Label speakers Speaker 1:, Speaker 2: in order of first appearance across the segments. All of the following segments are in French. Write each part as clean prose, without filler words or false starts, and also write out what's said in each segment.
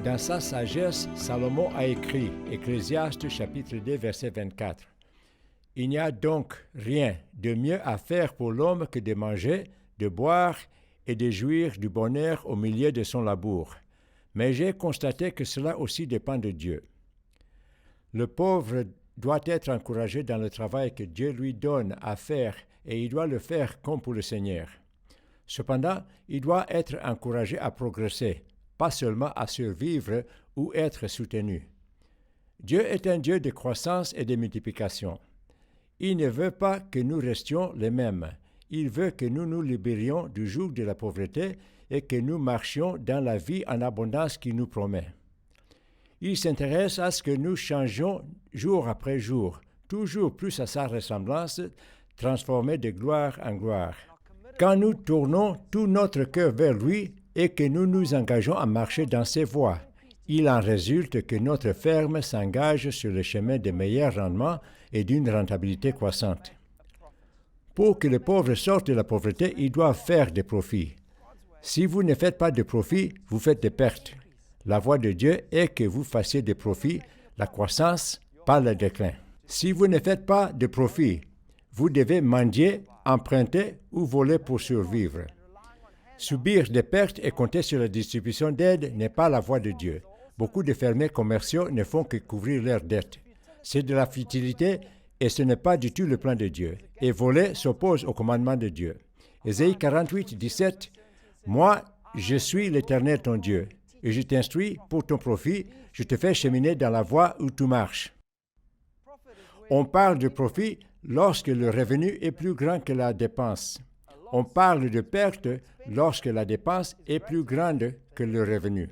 Speaker 1: Dans sa sagesse, Salomon a écrit, Ecclésiaste chapitre 2, verset 24. « Il n'y a donc rien de mieux à faire pour l'homme que de manger, de boire et de jouir du bonheur au milieu de son labour. Mais j'ai constaté que cela aussi dépend de Dieu. Le pauvre doit être encouragé dans le travail que Dieu lui donne à faire et il doit le faire comme pour le Seigneur. Cependant, il doit être encouragé à progresser, pas seulement à survivre ou être soutenu. Dieu est un Dieu de croissance et de multiplication. Il ne veut pas que nous restions les mêmes. Il veut que nous nous libérions du joug de la pauvreté et que nous marchions dans la vie en abondance qu'il nous promet. Il s'intéresse à ce que nous changions jour après jour, toujours plus à sa ressemblance, transformés de gloire en gloire. Quand nous tournons tout notre cœur vers lui et que nous nous engageons à marcher dans ses voies, il en résulte que notre ferme s'engage sur le chemin de meilleurs rendements et d'une rentabilité croissante. Pour que le pauvre sorte de la pauvreté, il doit faire des profits. Si vous ne faites pas de profits, vous faites des pertes. La voie de Dieu est que vous fassiez des profits, la croissance, pas le déclin. Si vous ne faites pas de profits, vous devez mendier, emprunter ou voler pour survivre. Subir des pertes et compter sur la distribution d'aide n'est pas la voie de Dieu. Beaucoup de fermiers commerciaux ne font que couvrir leurs dettes. C'est de la futilité et ce n'est pas du tout le plan de Dieu. Et voler s'oppose au commandement de Dieu. Ésaïe 48, 17, « Moi, je suis l'Éternel ton Dieu, et je t'instruis pour ton profit, je te fais cheminer dans la voie où tu marches. » On parle de profit lorsque le revenu est plus grand que la dépense. On parle de perte lorsque la dépense est plus grande que le revenu.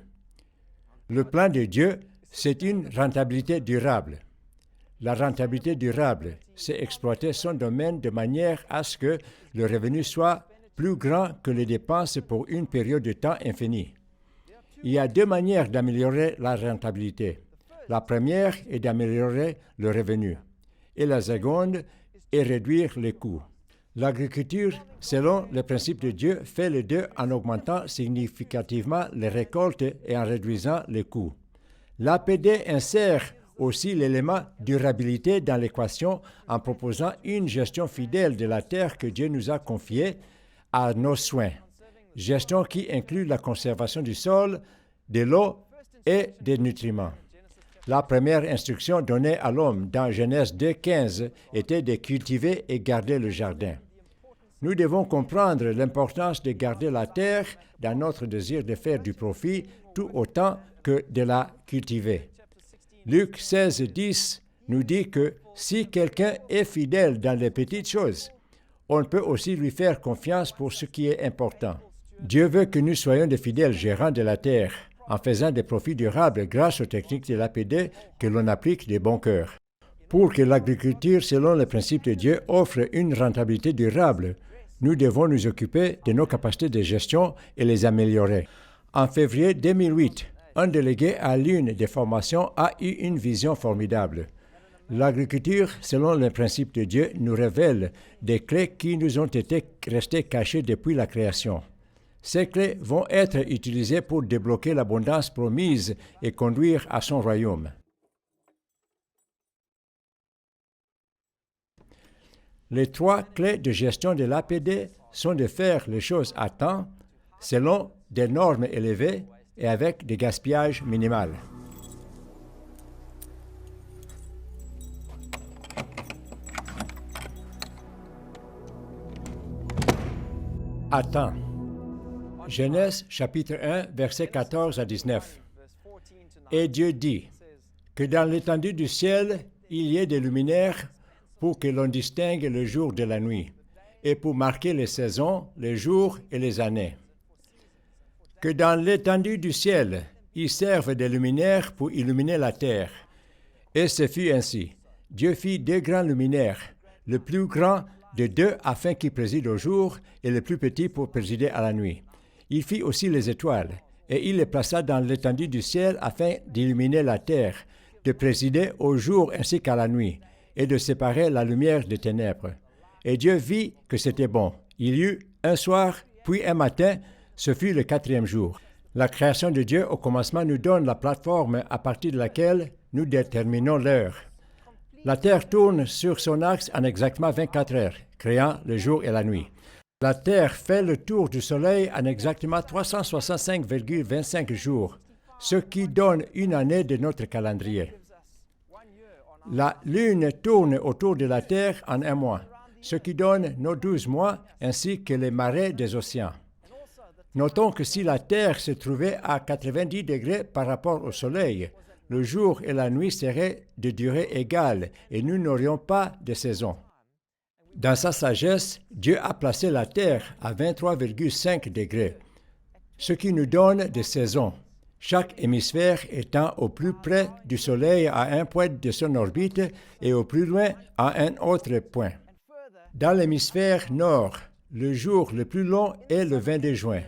Speaker 1: Le plan de Dieu, c'est une rentabilité durable. La rentabilité durable, c'est exploiter son domaine de manière à ce que le revenu soit plus grand que les dépenses pour une période de temps infinie. Il y a deux manières d'améliorer la rentabilité. La première est d'améliorer le revenu et la seconde est réduire les coûts. L'agriculture, selon le principe de Dieu, fait les deux en augmentant significativement les récoltes et en réduisant les coûts. L'APD insère aussi l'élément durabilité dans l'équation en proposant une gestion fidèle de la terre que Dieu nous a confiée à nos soins. Gestion qui inclut la conservation du sol, de l'eau et des nutriments. La première instruction donnée à l'homme dans Genèse 2,15 était de cultiver et garder le jardin. Nous devons comprendre l'importance de garder la terre dans notre désir de faire du profit tout autant que de la cultiver. Luc 16,10 nous dit que si quelqu'un est fidèle dans les petites choses, on peut aussi lui faire confiance pour ce qui est important. Dieu veut que nous soyons de fidèles gérants de la terre, en faisant des profits durables grâce aux techniques de l'APD que l'on applique de bon cœur. Pour que l'agriculture, selon les principes de Dieu, offre une rentabilité durable, nous devons nous occuper de nos capacités de gestion et les améliorer. En février 2008, un délégué à l'une des formations a eu une vision formidable. L'agriculture, selon les principes de Dieu, nous révèle des clés qui nous ont été restées cachées depuis la création. Ces clés vont être utilisées pour débloquer l'abondance promise et conduire à son royaume. Les trois clés de gestion de l'APD sont de faire les choses à temps, selon des normes élevées et avec des gaspillages minimaux. À temps. Genèse chapitre 1, versets 14 à 19. Et Dieu dit que dans l'étendue du ciel, il y ait des luminaires pour que l'on distingue le jour de la nuit, et pour marquer les saisons, les jours et les années. Que dans l'étendue du ciel, ils servent des luminaires pour illuminer la terre. Et ce fut ainsi. Dieu fit deux grands luminaires, le plus grand de deux afin qu'il préside au jour, et le plus petit pour présider à la nuit. Il fit aussi les étoiles, et il les plaça dans l'étendue du ciel afin d'illuminer la terre, de présider au jour ainsi qu'à la nuit, et de séparer la lumière des ténèbres. Et Dieu vit que c'était bon. Il y eut un soir, puis un matin, ce fut le quatrième jour. La création de Dieu au commencement nous donne la plateforme à partir de laquelle nous déterminons l'heure. La Terre tourne sur son axe en exactement 24 heures, créant le jour et la nuit. La Terre fait le tour du Soleil en exactement 365,25 jours, ce qui donne une année de notre calendrier. La Lune tourne autour de la Terre en un mois, ce qui donne nos 12 mois ainsi que les marées des océans. Notons que si la Terre se trouvait à 90 degrés par rapport au Soleil, le jour et la nuit seraient de durée égale et nous n'aurions pas de saison. Dans sa sagesse, Dieu a placé la Terre à 23,5 degrés, ce qui nous donne des saisons, chaque hémisphère étant au plus près du Soleil à un point de son orbite et au plus loin à un autre point. Dans l'hémisphère nord, le jour le plus long est le 22 juin,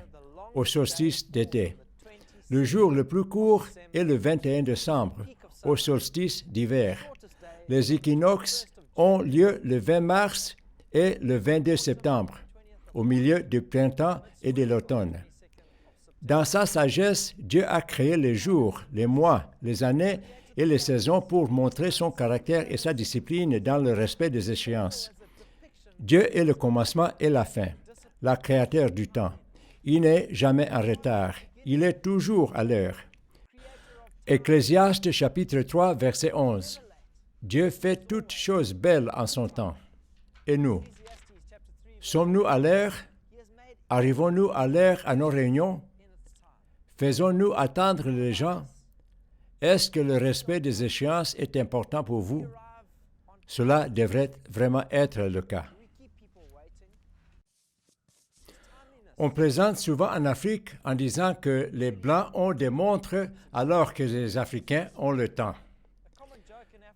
Speaker 1: au solstice d'été. Le jour le plus court est le 21 décembre, au solstice d'hiver. Les équinoxes ont lieu le 20 mars et le 22 septembre, au milieu du printemps et de l'automne. Dans sa sagesse, Dieu a créé les jours, les mois, les années et les saisons pour montrer son caractère et sa discipline dans le respect des échéances. Dieu est le commencement et la fin, le créateur du temps. Il n'est jamais en retard. Il est toujours à l'heure. Ecclésiaste chapitre 3, verset 11. Dieu fait toutes choses belles en son temps. Et nous? Sommes-nous à l'heure? Arrivons-nous à l'heure à nos réunions? Faisons-nous attendre les gens? Est-ce que le respect des échéances est important pour vous? Cela devrait vraiment être le cas. On plaisante souvent en Afrique en disant que les Blancs ont des montres alors que les Africains ont le temps.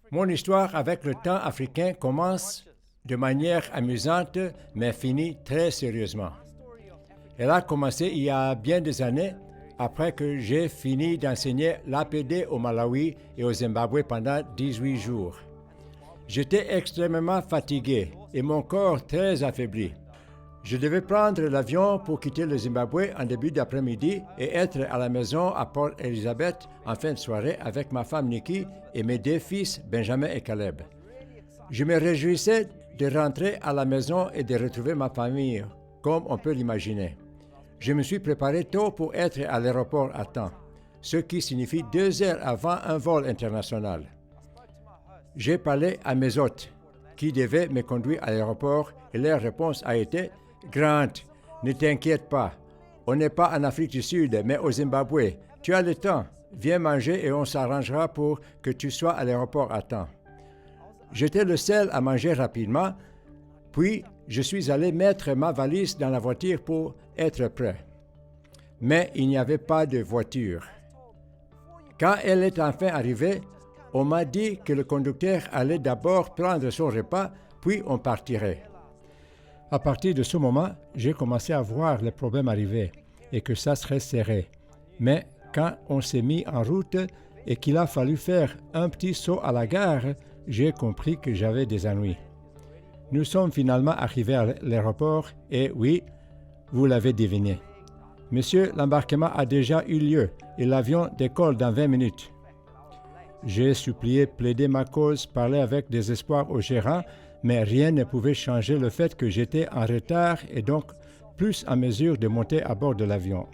Speaker 1: Mon histoire avec le temps africain commence de manière amusante, mais finit très sérieusement. Elle a commencé il y a bien des années, après que j'ai fini d'enseigner l'APD au Malawi et au Zimbabwe pendant 18 jours. J'étais extrêmement fatigué et mon corps très affaibli. Je devais prendre l'avion pour quitter le Zimbabwe en début d'après-midi et être à la maison à Port Elizabeth en fin de soirée avec ma femme Nikki et mes deux fils Benjamin et Caleb. Je me réjouissais de rentrer à la maison et de retrouver ma famille, comme on peut l'imaginer. Je me suis préparé tôt pour être à l'aéroport à temps, ce qui signifie 2 heures avant un vol international. J'ai parlé à mes hôtes, qui devaient me conduire à l'aéroport, et leur réponse a été « Grant, ne t'inquiète pas, on n'est pas en Afrique du Sud, mais au Zimbabwe. Tu as le temps, viens manger et on s'arrangera pour que tu sois à l'aéroport à temps. » J'étais le seul à manger rapidement, puis je suis allé mettre ma valise dans la voiture pour être prêt. Mais il n'y avait pas de voiture. Quand elle est enfin arrivée, on m'a dit que le conducteur allait d'abord prendre son repas, puis on partirait. À partir de ce moment, j'ai commencé à voir les problèmes arriver et que ça serait serré. Mais quand on s'est mis en route et qu'il a fallu faire un petit saut à la gare, j'ai compris que j'avais des ennuis. Nous sommes finalement arrivés à l'aéroport et oui, vous l'avez deviné. Monsieur, l'embarquement a déjà eu lieu et l'avion décolle dans 20 minutes. J'ai supplié, plaidé ma cause, parlé avec désespoir au gérant, mais rien ne pouvait changer le fait que j'étais en retard et donc plus en mesure de monter à bord de l'avion.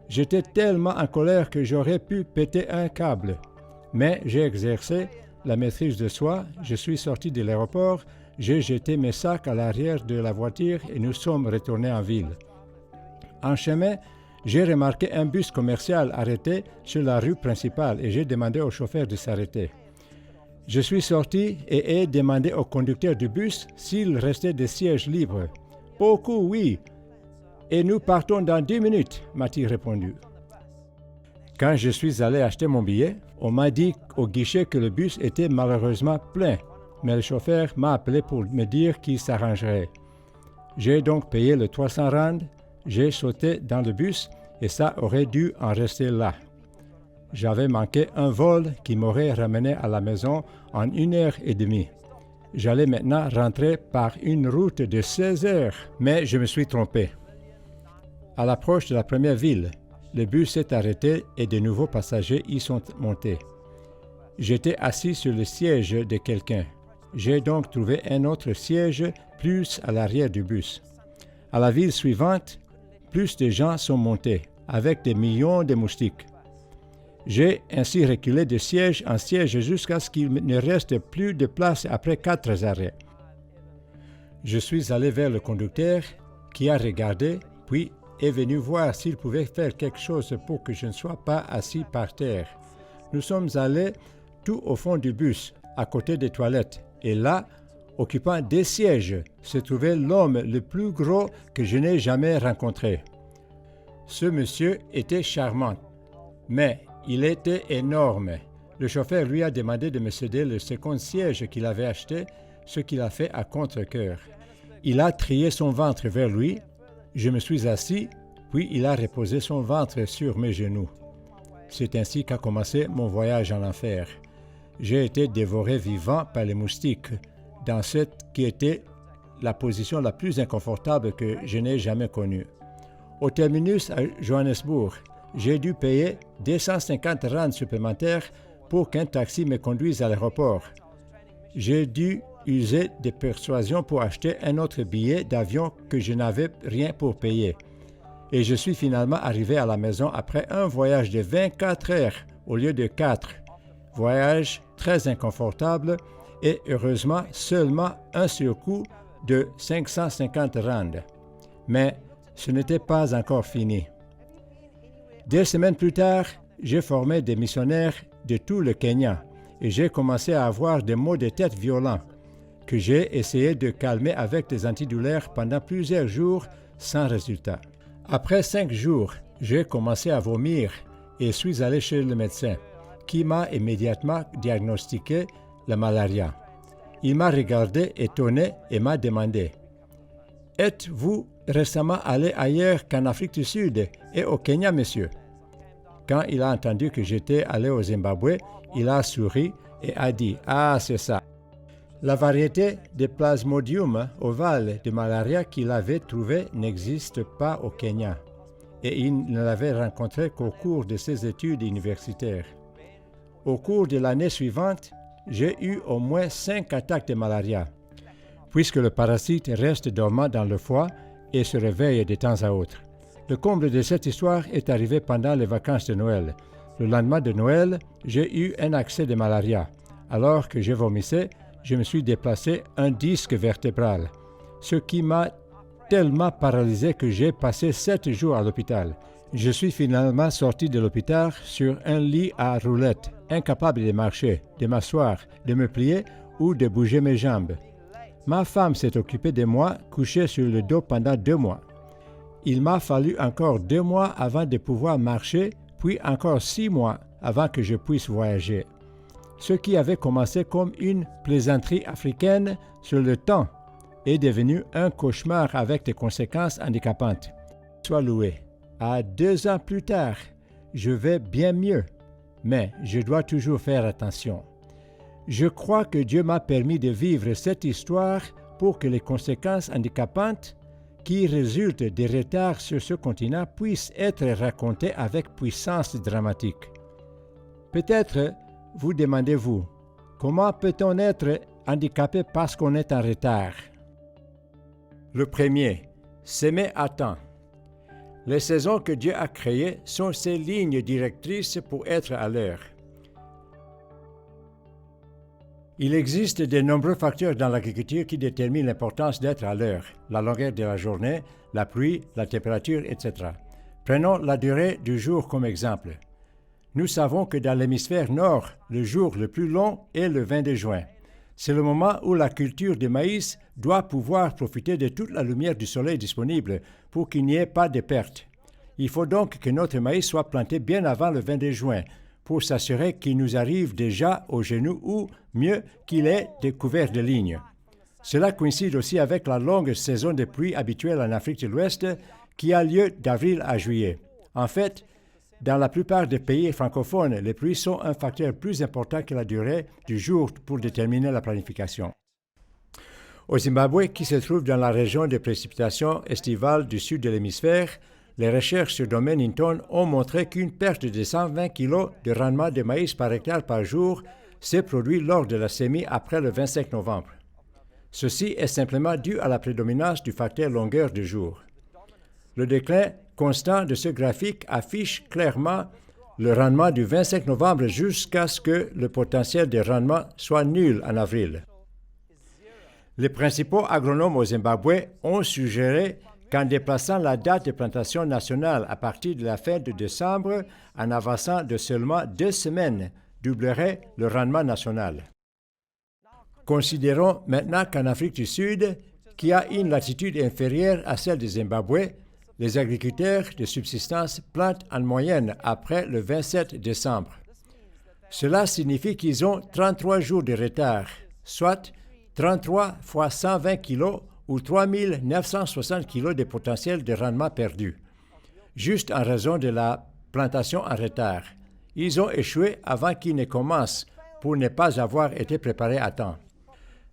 Speaker 1: J'étais tellement en colère que j'aurais pu péter un câble, mais j'ai exercé la maîtrise de soi, je suis sorti de l'aéroport, j'ai jeté mes sacs à l'arrière de la voiture et nous sommes retournés en ville. En chemin, j'ai remarqué un bus commercial arrêté sur la rue principale et j'ai demandé au chauffeur de s'arrêter. Je suis sorti et ai demandé au conducteur du bus s'il restait des sièges libres. « Beaucoup, oui. Et nous partons dans 10 minutes, » m'a-t-il répondu. Quand je suis allé acheter mon billet, on m'a dit au guichet que le bus était malheureusement plein, mais le chauffeur m'a appelé pour me dire qu'il s'arrangerait. J'ai donc payé le 300 rand, j'ai sauté dans le bus et ça aurait dû en rester là. J'avais manqué un vol qui m'aurait ramené à la maison en 1h30. J'allais maintenant rentrer par une route de 16 heures, mais je me suis trompé. À l'approche de la première ville, le bus s'est arrêté et de nouveaux passagers y sont montés. J'étais assis sur le siège de quelqu'un. J'ai donc trouvé un autre siège plus à l'arrière du bus. À la ville suivante, plus de gens sont montés, avec des millions de moustiques. J'ai ainsi reculé de siège en siège jusqu'à ce qu'il ne reste plus de place après 4 arrêts. Je suis allé vers le conducteur qui a regardé, puis est venu voir s'il pouvait faire quelque chose pour que je ne sois pas assis par terre. Nous sommes allés tout au fond du bus, à côté des toilettes, et là, occupant des sièges, se trouvait l'homme le plus gros que je n'ai jamais rencontré. Ce monsieur était charmant, mais il était énorme. Le chauffeur lui a demandé de me céder le second siège qu'il avait acheté, ce qu'il a fait à contre-cœur. Il a trié son ventre vers lui, je me suis assis, puis il a reposé son ventre sur mes genoux. C'est ainsi qu'a commencé mon voyage en enfer. J'ai été dévoré vivant par les moustiques, dans cette qui était la position la plus inconfortable que je n'ai jamais connue. Au terminus à Johannesburg, j'ai dû payer 250 rand supplémentaires pour qu'un taxi me conduise à l'aéroport. J'ai dû user de persuasion pour acheter un autre billet d'avion que je n'avais rien pour payer. Et je suis finalement arrivé à la maison après un voyage de 24 heures au lieu de 4. Voyage très inconfortable et heureusement seulement un surcoût de 550 rand. Mais ce n'était pas encore fini. 2 semaines plus tard, j'ai formé des missionnaires de tout le Kenya et j'ai commencé à avoir des maux de tête violents que j'ai essayé de calmer avec des antidouleurs pendant plusieurs jours sans résultat. Après 5 jours, j'ai commencé à vomir et suis allé chez le médecin qui m'a immédiatement diagnostiqué la malaria. Il m'a regardé étonné et m'a demandé « Êtes-vous récemment allé ailleurs qu'en Afrique du Sud et au Kenya, monsieur ?» Quand il a entendu que j'étais allé au Zimbabwe, il a souri et a dit « Ah, c'est ça !» La variété de Plasmodium ovale de malaria qu'il avait trouvée n'existe pas au Kenya et il ne l'avait rencontrée qu'au cours de ses études universitaires. Au cours de l'année suivante, j'ai eu au moins 5 attaques de malaria, puisque le parasite reste dormant dans le foie et se réveille de temps à autre. Le comble de cette histoire est arrivé pendant les vacances de Noël. Le lendemain de Noël, j'ai eu un accès de malaria. Alors que je vomissais, je me suis déplacé un disque vertébral, ce qui m'a tellement paralysé que j'ai passé 7 jours à l'hôpital. Je suis finalement sorti de l'hôpital sur un lit à roulettes, incapable de marcher, de m'asseoir, de me plier ou de bouger mes jambes. Ma femme s'est occupée de moi, couchée sur le dos pendant 2 mois. Il m'a fallu encore 2 mois avant de pouvoir marcher, puis encore 6 mois avant que je puisse voyager. Ce qui avait commencé comme une plaisanterie africaine sur le temps est devenu un cauchemar avec des conséquences handicapantes. Sois loué. À 2 ans plus tard, je vais bien mieux, mais je dois toujours faire attention. Je crois que Dieu m'a permis de vivre cette histoire pour que les conséquences handicapantes qui résultent des retards sur ce continent puissent être racontées avec puissance dramatique. Peut-être vous demandez-vous, comment peut-on être handicapé parce qu'on est en retard? Le premier, s'aimer à temps. Les saisons que Dieu a créées sont ses lignes directrices pour être à l'heure. Il existe de nombreux facteurs dans l'agriculture qui déterminent l'importance d'être à l'heure, la longueur de la journée, la pluie, la température, etc. Prenons la durée du jour comme exemple. Nous savons que dans l'hémisphère nord, le jour le plus long est le 22 juin. C'est le moment où la culture de maïs doit pouvoir profiter de toute la lumière du soleil disponible pour qu'il n'y ait pas de perte. Il faut donc que notre maïs soit planté bien avant le 22 juin pour s'assurer qu'il nous arrive déjà aux genoux ou, mieux, qu'il est découvert de lignes. Cela coïncide aussi avec la longue saison de pluie habituelle en Afrique de l'Ouest qui a lieu d'avril à juillet. En fait, dans la plupart des pays francophones, les pluies sont un facteur plus important que la durée du jour pour déterminer la planification. Au Zimbabwe, qui se trouve dans la région de précipitations estivales du sud de l'hémisphère, les recherches sur domaine Hinton ont montré qu'une perte de 120 kg de rendement de maïs par hectare par jour s'est produite lors de la semis après le 25 novembre. Ceci est simplement dû à la prédominance du facteur longueur de jour. Le déclin constant de ce graphique affiche clairement le rendement du 25 novembre jusqu'à ce que le potentiel de rendement soit nul en avril. Les principaux agronomes au Zimbabwe ont suggéré qu'en déplaçant la date de plantation nationale à partir de la fin de décembre, en avançant de seulement 2 semaines, doublerait le rendement national. Considérons maintenant qu'en Afrique du Sud, qui a une latitude inférieure à celle du Zimbabwe, les agriculteurs de subsistance plantent en moyenne après le 27 décembre. Cela signifie qu'ils ont 33 jours de retard, soit 33 fois 120 kg ou 3960 kg de potentiel de rendement perdu, juste en raison de la plantation en retard. Ils ont échoué avant qu'ils ne commencent pour ne pas avoir été préparés à temps.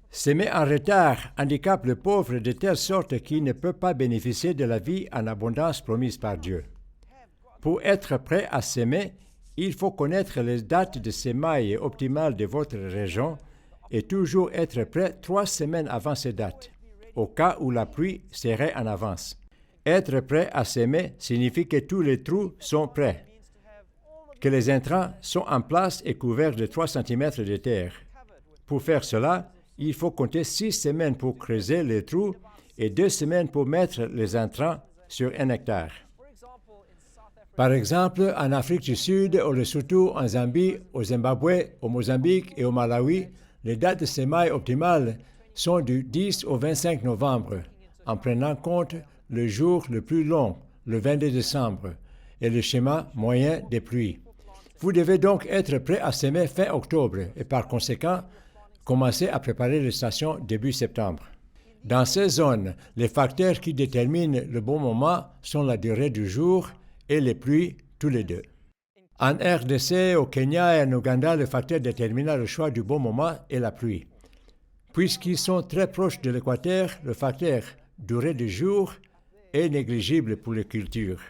Speaker 1: Semer en retard handicape le pauvre de telle sorte qu'il ne peut pas bénéficier de la vie en abondance promise par Dieu. Pour être prêt à semer, il faut connaître les dates de semailles optimales de votre région et toujours être prêt 3 semaines avant ces dates, au cas où la pluie serait en avance. Être prêt à semer signifie que tous les trous sont prêts, que les intrants sont en place et couverts de 3 cm de terre. Pour faire cela, il faut compter 6 semaines pour creuser les trous et 2 semaines pour mettre les intrants sur 1 hectare. Par exemple, en Afrique du Sud, au Lesotho, en Zambie, au Zimbabwe, au Mozambique et au Malawi, les dates de semailles optimales sont du 10 au 25 novembre, en prenant compte le jour le plus long, le 22 décembre, et le schéma moyen des pluies. Vous devez donc être prêt à semer fin octobre et par conséquent, commencer à préparer les stations début septembre. Dans ces zones, les facteurs qui déterminent le bon moment sont la durée du jour et les pluies, tous les deux. En RDC, au Kenya et en Ouganda, le facteur déterminant le choix du bon moment est la pluie. Puisqu'ils sont très proches de l'équateur, le facteur durée du jour est négligible pour les cultures.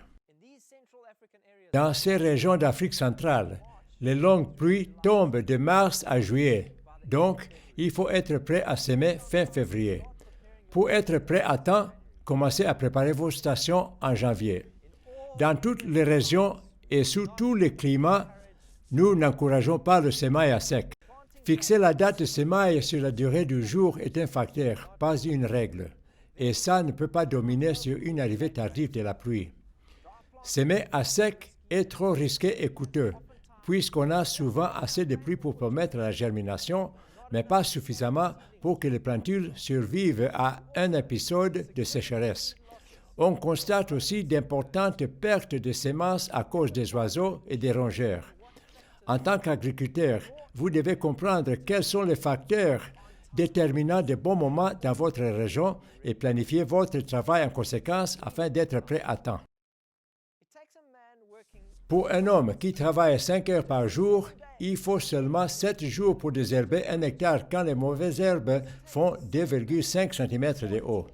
Speaker 1: Dans ces régions d'Afrique centrale, les longues pluies tombent de mars à juillet. Donc, il faut être prêt à semer fin février. Pour être prêt à temps, commencez à préparer vos stations en janvier. Dans toutes les régions et sous tous les climats, nous n'encourageons pas le semail à sec. Fixer la date de semail sur la durée du jour est un facteur, pas une règle. Et ça ne peut pas dominer sur une arrivée tardive de la pluie. Semer à sec est trop risqué et coûteux, puisqu'on a souvent assez de pluie pour permettre la germination, mais pas suffisamment pour que les plantules survivent à un épisode de sécheresse. On constate aussi d'importantes pertes de semences à cause des oiseaux et des rongeurs. En tant qu'agriculteur, vous devez comprendre quels sont les facteurs déterminant de bons moments dans votre région et planifier votre travail en conséquence afin d'être prêt à temps. Pour un homme qui travaille 5 heures par jour, il faut seulement 7 jours pour désherber 1 hectare quand les mauvaises herbes font 2,5 cm de haut.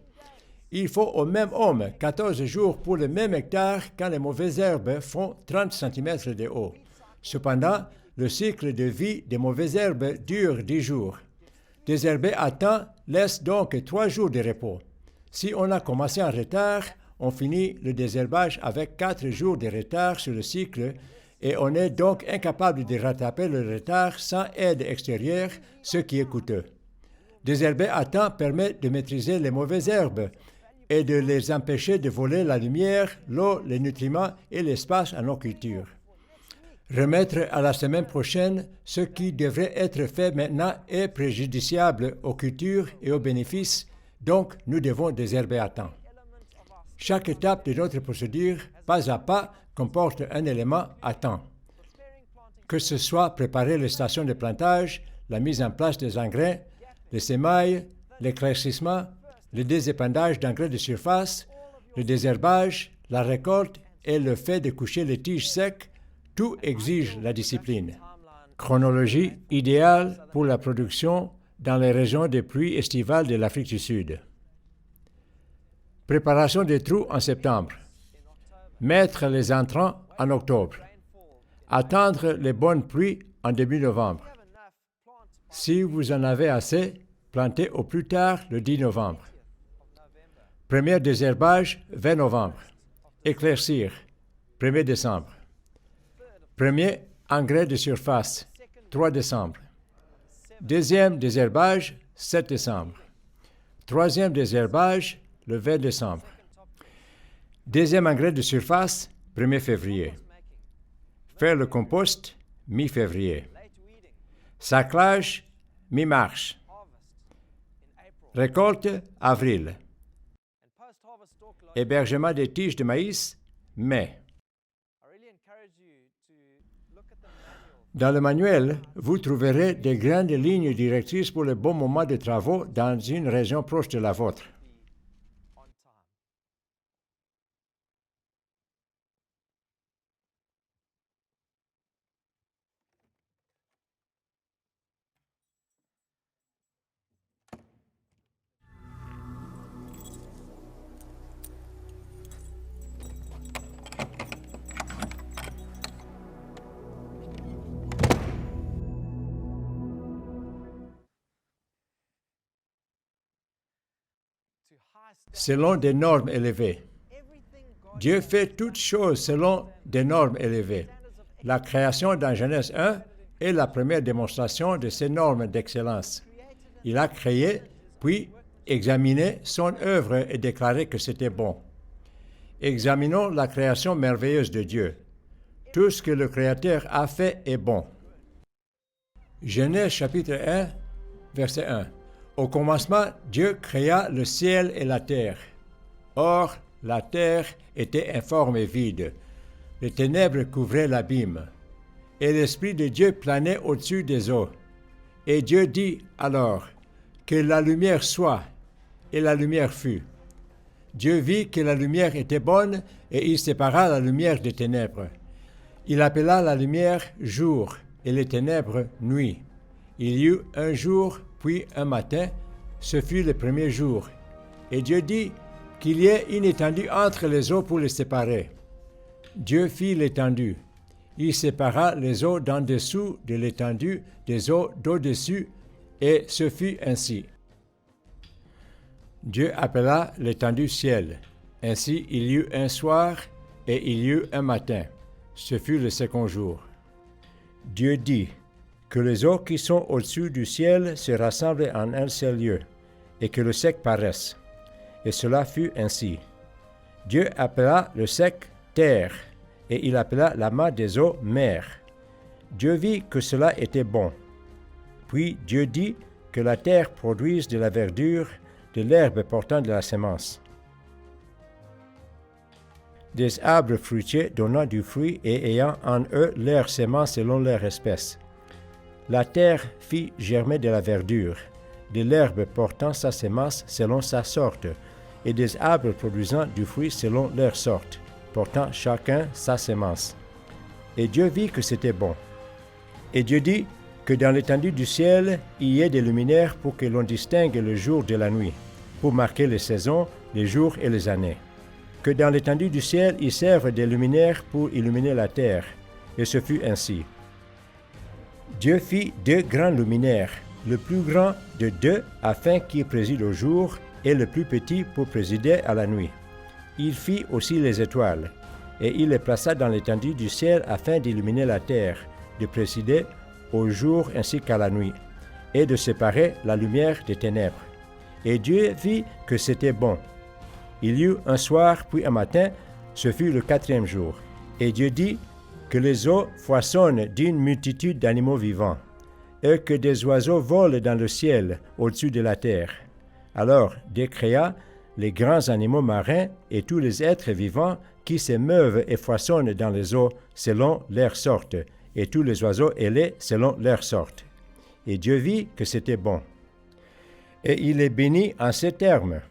Speaker 1: Il faut au même homme 14 jours pour le même hectare quand les mauvaises herbes font 30 cm de haut. Cependant, le cycle de vie des mauvaises herbes dure 10 jours. Désherber à temps laisse donc 3 jours de repos. Si on a commencé en retard, on finit le désherbage avec 4 jours de retard sur le cycle et on est donc incapable de rattraper le retard sans aide extérieure, ce qui est coûteux. Désherber à temps permet de maîtriser les mauvaises herbes et de les empêcher de voler la lumière, l'eau, les nutriments et l'espace à nos cultures. Remettre à la semaine prochaine ce qui devrait être fait maintenant est préjudiciable aux cultures et aux bénéfices, donc nous devons désherber à temps. Chaque étape de notre procédure, pas à pas, comporte un élément à temps. Que ce soit préparer les stations de plantage, la mise en place des engrais, les semailles, l'éclaircissement, le désépandage d'engrais de surface, le désherbage, la récolte et le fait de coucher les tiges secs, tout exige la discipline. Chronologie idéale pour la production dans les régions de pluie estivales de l'Afrique du Sud. Préparation des trous en septembre. mettre les entrants en octobre, attendre les bonnes pluies en début novembre. Si vous en avez assez, plantez au plus tard le 10 novembre. Premier désherbage, 20 novembre. Éclaircir, 1er décembre. Premier engrais de surface, 3 décembre. Deuxième désherbage, 7 décembre. Troisième désherbage, le 20 décembre. Deuxième engrais de surface, 1er février. Faire le compost, mi-février. Saclage, mi-mars. Récolte, avril. Hébergement des tiges de maïs, mai. Dans le manuel, vous trouverez des grandes lignes directrices pour le bon moment de travaux dans une région proche de la vôtre. Selon des normes élevées. Dieu fait toutes choses selon des normes élevées. La création dans Genèse 1 est la première démonstration de ces normes d'excellence. Il a créé, puis examiné son œuvre et déclaré que c'était bon. Examinons la création merveilleuse de Dieu. Tout ce que le Créateur a fait est bon. Genèse chapitre 1, verset 1. Au commencement, Dieu créa le ciel et la terre. Or, la terre était informe et vide. Les ténèbres couvraient l'abîme. Et l'Esprit de Dieu planait au-dessus des eaux. Et Dieu dit alors, que la lumière soit, et la lumière fut. Dieu vit que la lumière était bonne, et il sépara la lumière des ténèbres. Il appela la lumière jour, et les ténèbres nuit. Il y eut un jour, puis un matin, ce fut le premier jour. Et Dieu dit qu'il y ait une étendue entre les eaux pour les séparer. Dieu fit l'étendue. Il sépara les eaux d'en dessous de l'étendue des eaux d'au-dessus, et ce fut ainsi. Dieu appela l'étendue ciel. Ainsi il y eut un soir, et il y eut un matin. Ce fut le second jour. Dieu dit que les eaux qui sont au-dessus du ciel se rassemblent en un seul lieu, et que le sec paraisse. Et cela fut ainsi. Dieu appela le sec terre, et il appela l'amas des eaux mer. Dieu vit que cela était bon. Puis Dieu dit que la terre produise de la verdure, de l'herbe portant de la semence, des arbres fruitiers donnant du fruit et ayant en eux leur semence selon leur espèce. La terre fit germer de la verdure, de l'herbe portant sa semence selon sa sorte, et des arbres produisant du fruit selon leur sorte, portant chacun sa semence. Et Dieu vit que c'était bon. Et Dieu dit que dans l'étendue du ciel, il y ait des luminaires pour que l'on distingue le jour de la nuit, pour marquer les saisons, les jours et les années. Que dans l'étendue du ciel, ils servent des luminaires pour illuminer la terre. Et ce fut ainsi. Dieu fit 2 grands luminaires, le plus grand de 2 afin qu'il préside au jour, et le plus petit pour présider à la nuit. Il fit aussi les étoiles, et il les plaça dans l'étendue du ciel afin d'illuminer la terre, de présider au jour ainsi qu'à la nuit, et de séparer la lumière des ténèbres. Et Dieu vit que c'était bon. Il y eut un soir puis un matin, ce fut le 4e jour. Et Dieu dit que les eaux foisonnent d'une multitude d'animaux vivants, et que des oiseaux volent dans le ciel au-dessus de la terre. Alors Dieu créa les grands animaux marins et tous les êtres vivants qui se meuvent et foisonnent dans les eaux selon leur sorte, et tous les oiseaux ailés selon leur sorte. Et Dieu vit que c'était bon. Et il les bénit en ces termes.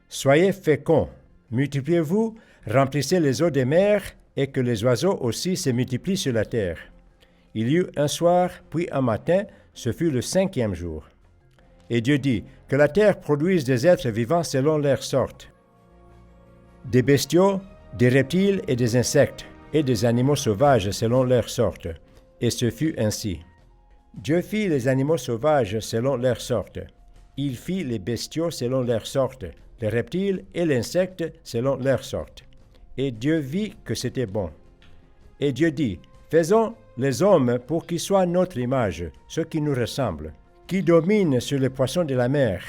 Speaker 1: Soyez féconds, multipliez-vous, remplissez les eaux des mers, et que les oiseaux aussi se multiplient sur la terre. Il y eut un soir, puis un matin, ce fut le 5e jour. Et Dieu dit que la terre produise des êtres vivants selon leur sorte, des bestiaux, des reptiles et des insectes, et des animaux sauvages selon leur sorte. Et ce fut ainsi. Dieu fit les animaux sauvages selon leur sorte. Il fit les bestiaux selon leur sorte, les reptiles et les insectes selon leur sorte. Et Dieu vit que c'était bon. Et Dieu dit, faisons les hommes pour qu'ils soient notre image, ceux qui nous ressemblent, qui dominent sur les poissons de la mer,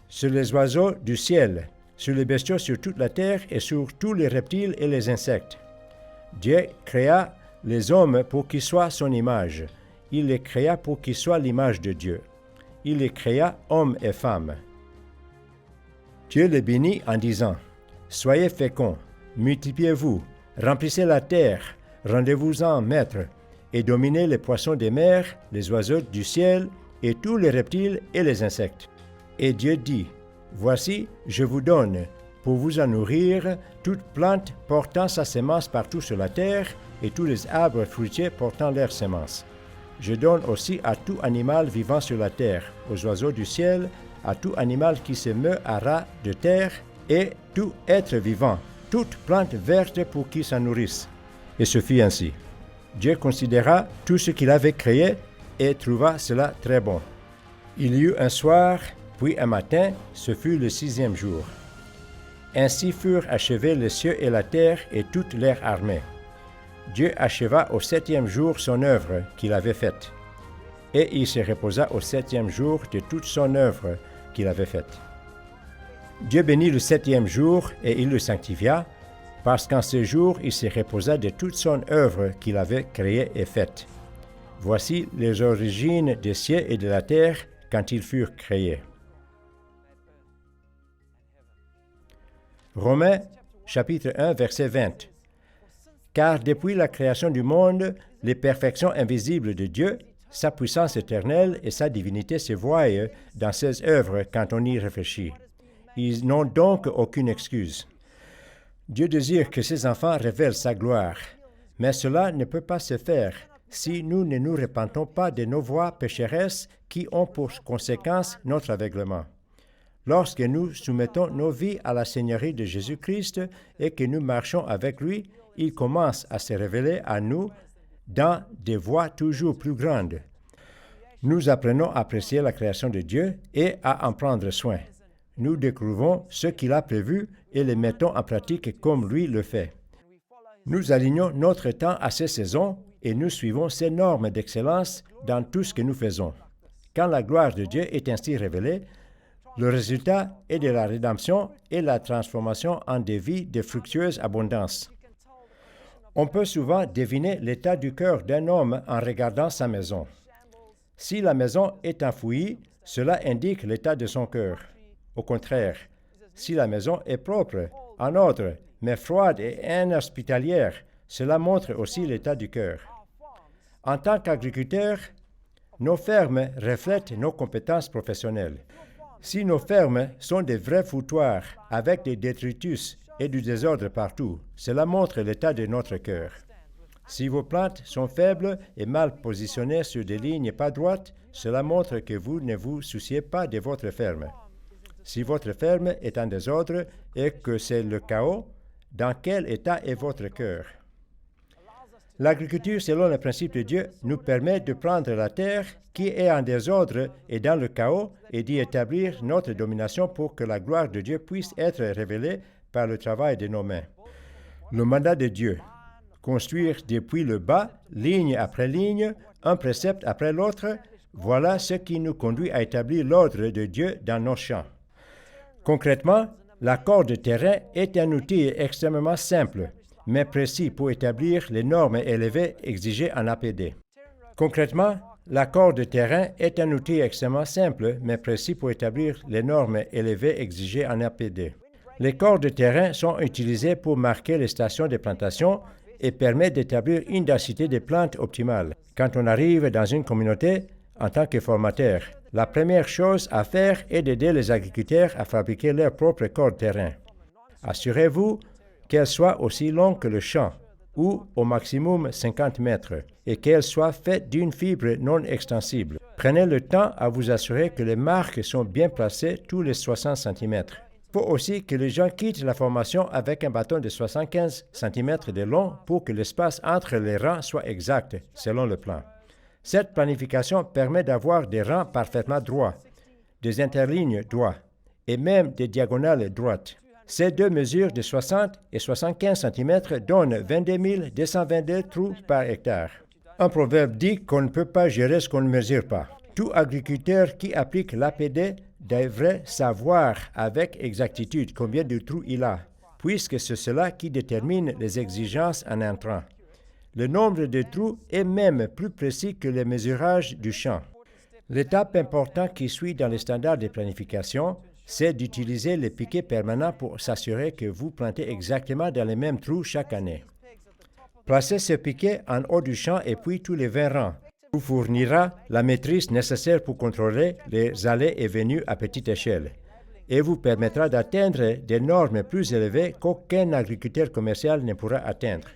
Speaker 1: sur les oiseaux du ciel, sur les bestiaux sur toute la terre et sur tous les reptiles et les insectes. Dieu créa les hommes pour qu'ils soient son image. Il les créa pour qu'ils soient l'image de Dieu. Il les créa hommes et femmes. Dieu les bénit en disant, « Soyez féconds, multipliez-vous, remplissez la terre, rendez-vous-en maîtres, et dominez les poissons des mers, les oiseaux du ciel, et tous les reptiles et les insectes. » Et Dieu dit, « Voici, je vous donne, pour vous en nourrir, toute plante portant sa semence partout sur la terre, et tous les arbres fruitiers portant leurs semences. Je donne aussi à tout animal vivant sur la terre, aux oiseaux du ciel, à tout animal qui se meut à ras de terre, et tout être vivant, toute plante verte pour qu'ils s'en nourrissent. » Et ce fut ainsi. Dieu considéra tout ce qu'il avait créé et trouva cela très bon. Il y eut un soir, puis un matin, ce fut le 6e jour. Ainsi furent achevés les cieux et la terre et toute leur armée. Dieu acheva au 7e jour son œuvre qu'il avait faite, et il se reposa au 7e jour de toute son œuvre qu'il avait faite. Dieu bénit le 7e jour et il le sanctifia, parce qu'en ce jour il se reposa de toute son œuvre qu'il avait créée et faite. Voici les origines des cieux et de la terre quand ils furent créés. Romains, chapitre 1, verset 20. Car depuis la création du monde, les perfections invisibles de Dieu, sa puissance éternelle et sa divinité se voient dans ses œuvres quand on y réfléchit. Ils n'ont donc aucune excuse. Dieu désire que ses enfants révèlent sa gloire, mais cela ne peut pas se faire si nous ne nous repentons pas de nos voies pécheresses qui ont pour conséquence notre aveuglement. Lorsque nous soumettons nos vies à la Seigneurie de Jésus-Christ et que nous marchons avec lui, il commence à se révéler à nous dans des voies toujours plus grandes. Nous apprenons à apprécier la création de Dieu et à en prendre soin. Nous découvrons ce qu'il a prévu et le mettons en pratique comme lui le fait. Nous alignons notre temps à ses saisons et nous suivons ses normes d'excellence dans tout ce que nous faisons. Quand la gloire de Dieu est ainsi révélée, le résultat est de la rédemption et la transformation en des vies de fructueuse abondance. On peut souvent deviner l'état du cœur d'un homme en regardant sa maison. Si la maison est enfouie, cela indique l'état de son cœur. Au contraire, si la maison est propre, en ordre, mais froide et inhospitalière, cela montre aussi l'état du cœur. En tant qu'agriculteurs, nos fermes reflètent nos compétences professionnelles. Si nos fermes sont des vrais foutoirs avec des détritus et du désordre partout, cela montre l'état de notre cœur. Si vos plantes sont faibles et mal positionnées sur des lignes pas droites, cela montre que vous ne vous souciez pas de votre ferme. Si votre ferme est en désordre et que c'est le chaos, dans quel état est votre cœur? L'agriculture, selon le principe de Dieu, nous permet de prendre la terre qui est en désordre et dans le chaos et d'y établir notre domination pour que la gloire de Dieu puisse être révélée par le travail de nos mains. Le mandat de Dieu, construire depuis le bas, ligne après ligne, un précepte après l'autre, voilà ce qui nous conduit à établir l'ordre de Dieu dans nos champs. Concrètement, l'accord de terrain est un outil extrêmement simple, mais précis pour établir les normes élevées exigées en APD. Concrètement, l'accord de terrain est un outil extrêmement simple, mais précis pour établir les normes élevées exigées en APD. Les corps de terrain sont utilisés pour marquer les stations de plantation et permettent d'établir une densité de plantes optimale. Quand on arrive dans une communauté, en tant que formateur, la première chose à faire est d'aider les agriculteurs à fabriquer leur propre corps de terrain. Assurez-vous qu'elle soit aussi longue que le champ, ou au maximum 50 mètres, et qu'elle soit faite d'une fibre non extensible. Prenez le temps à vous assurer que les marques sont bien placées tous les 60 cm. Il faut aussi que les gens quittent la formation avec un bâton de 75 cm de long pour que l'espace entre les rangs soit exact, selon le plan. Cette planification permet d'avoir des rangs parfaitement droits, des interlignes droits et même des diagonales droites. Ces deux mesures de 60 et 75 cm donnent 22 222 trous par hectare. Un proverbe dit qu'on ne peut pas gérer ce qu'on ne mesure pas. Tout agriculteur qui applique l'APD devrait savoir avec exactitude combien de trous il a, puisque c'est cela qui détermine les exigences en intrants. Le nombre de trous est même plus précis que le mesurage du champ. L'étape importante qui suit dans les standards de planification, c'est d'utiliser les piquets permanents pour s'assurer que vous plantez exactement dans les mêmes trous chaque année. Placez ce piquet en haut du champ et puis tous les 20 rangs vous fournira la maîtrise nécessaire pour contrôler les allées et venues à petite échelle et vous permettra d'atteindre des normes plus élevées qu'aucun agriculteur commercial ne pourra atteindre.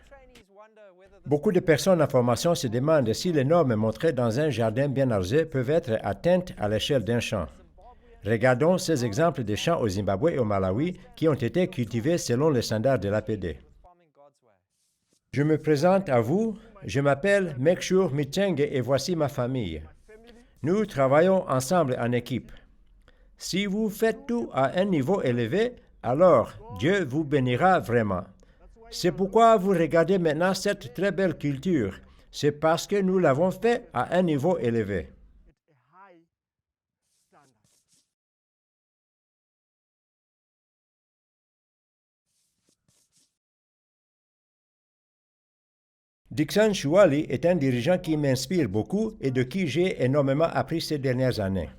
Speaker 1: Beaucoup de personnes en formation se demandent si les normes montrées dans un jardin bien arrosé peuvent être atteintes à l'échelle d'un champ. Regardons ces exemples de champs au Zimbabwe et au Malawi qui ont été cultivés selon les standards de l'APD. Je me présente à vous, je m'appelle Mekshur Mitsenge et voici ma famille. Nous travaillons ensemble en équipe. Si vous faites tout à un niveau élevé, alors Dieu vous bénira vraiment. C'est pourquoi vous regardez maintenant cette très belle culture. C'est parce que nous l'avons fait à un niveau élevé. Dixon Chouali est un dirigeant qui m'inspire beaucoup et de qui j'ai énormément appris ces dernières années.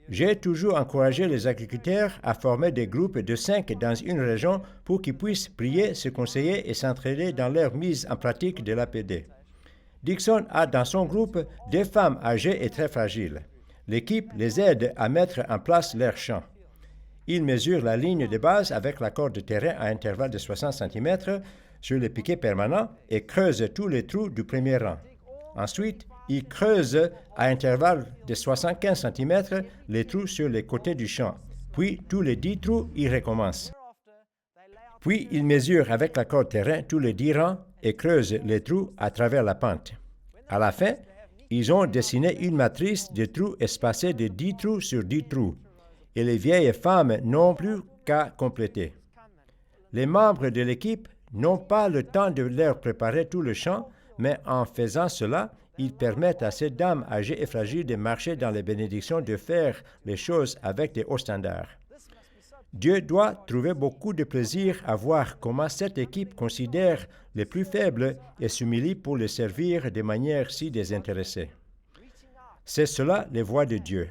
Speaker 1: J'ai toujours encouragé les agriculteurs à former des groupes de 5 dans une région pour qu'ils puissent prier, se conseiller et s'entraider dans leur mise en pratique de l'APD. Dixon a dans son groupe des femmes âgées et très fragiles. L'équipe les aide à mettre en place leurs champs. Ils mesurent la ligne de base avec la corde de terrain à intervalles de 60 cm sur les piquets permanents et creusent tous les trous du premier rang. Ensuite, ils creusent à intervalles de 75 cm les trous sur les côtés du champ. Puis, tous les 10 trous, ils recommencent. Puis, ils mesurent avec la corde terrain tous les 10 rangs et creusent les trous à travers la pente. À la fin, ils ont dessiné une matrice de trous espacés de 10 trous sur 10 trous. Et les vieilles femmes n'ont plus qu'à compléter. Les membres de l'équipe n'ont pas le temps de leur préparer tout le champ, mais en faisant cela, ils permettent à ces dames âgées et fragiles de marcher dans les bénédictions, de faire les choses avec des hauts standards. Dieu doit trouver beaucoup de plaisir à voir comment cette équipe considère les plus faibles et s'humilie pour les servir de manière si désintéressée. C'est cela les voies de Dieu.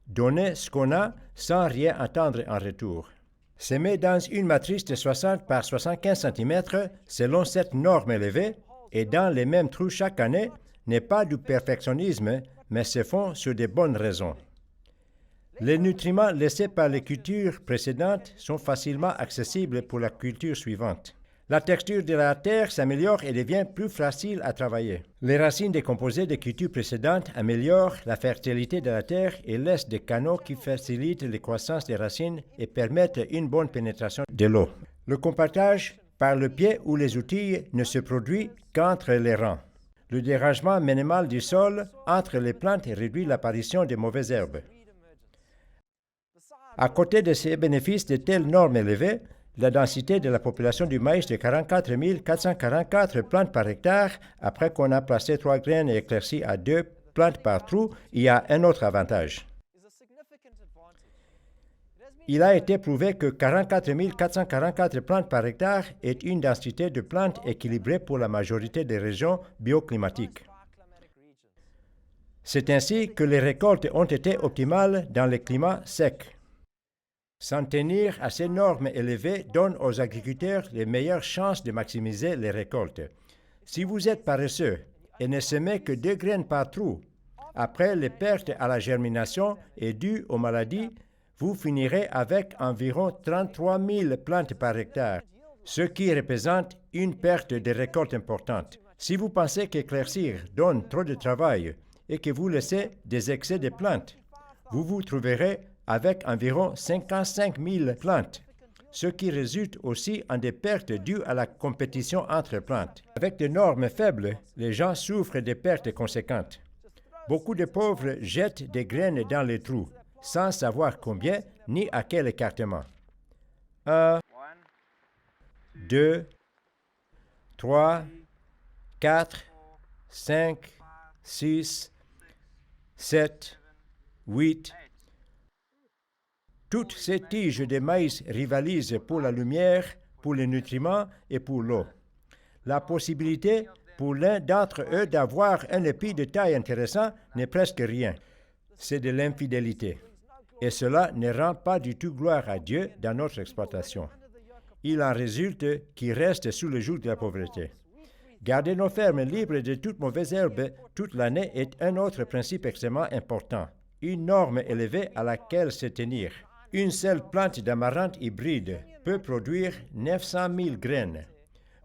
Speaker 1: Donner ce qu'on a sans rien attendre en retour. S'aimer dans une matrice de 60 par 75 cm selon cette norme élevée et dans les mêmes trous chaque année n'est pas du perfectionnisme, mais se font sur de bonnes raisons. Les nutriments laissés par les cultures précédentes sont facilement accessibles pour la culture suivante. La texture de la terre s'améliore et devient plus facile à travailler. Les racines décomposées des cultures précédentes améliorent la fertilité de la terre et laissent des canaux qui facilitent la croissance des racines et permettent une bonne pénétration de l'eau. Le compactage par le pied ou les outils ne se produit qu'entre les rangs. Le dérangement minimal du sol entre les plantes réduit l'apparition de mauvaises herbes. À côté de ces bénéfices de telles normes élevées, la densité de la population du maïs de 44 444 plantes par hectare, après qu'on a placé 3 graines et éclaircies à 2 plantes par trou, il y a un autre avantage. Il a été prouvé que 44 444 plantes par hectare est une densité de plantes équilibrée pour la majorité des régions bioclimatiques. C'est ainsi que les récoltes ont été optimales dans les climats secs. S'en tenir à ces normes élevées donne aux agriculteurs les meilleures chances de maximiser les récoltes. Si vous êtes paresseux et ne semez que 2 graines par trou, après les pertes à la germination et dues aux maladies, vous finirez avec environ 33 000 plantes par hectare, ce qui représente une perte de récolte importante. Si vous pensez qu'éclaircir donne trop de travail et que vous laissez des excès de plantes, vous vous trouverez avec environ 55 000 plantes. ce qui résulte aussi en des pertes dues à la compétition entre plantes. Avec des normes faibles, les gens souffrent des pertes conséquentes. Beaucoup de pauvres jettent des graines dans les trous, sans savoir combien ni à quel écartement. 1, 2, 3, 4, 5, 6, 7, 8. Toutes ces tiges de maïs rivalisent pour la lumière, pour les nutriments et pour l'eau. La possibilité pour l'un d'entre eux d'avoir un épi de taille intéressant n'est presque rien. C'est de l'infidélité. Et cela ne rend pas du tout gloire à Dieu dans notre exploitation. Il en résulte qu'ils restent sous le joug de la pauvreté. Garder nos fermes libres de toute mauvaise herbe toute l'année est un autre principe extrêmement important, une norme élevée à laquelle se tenir. Une seule plante d'amarante hybride peut produire 900 000 graines.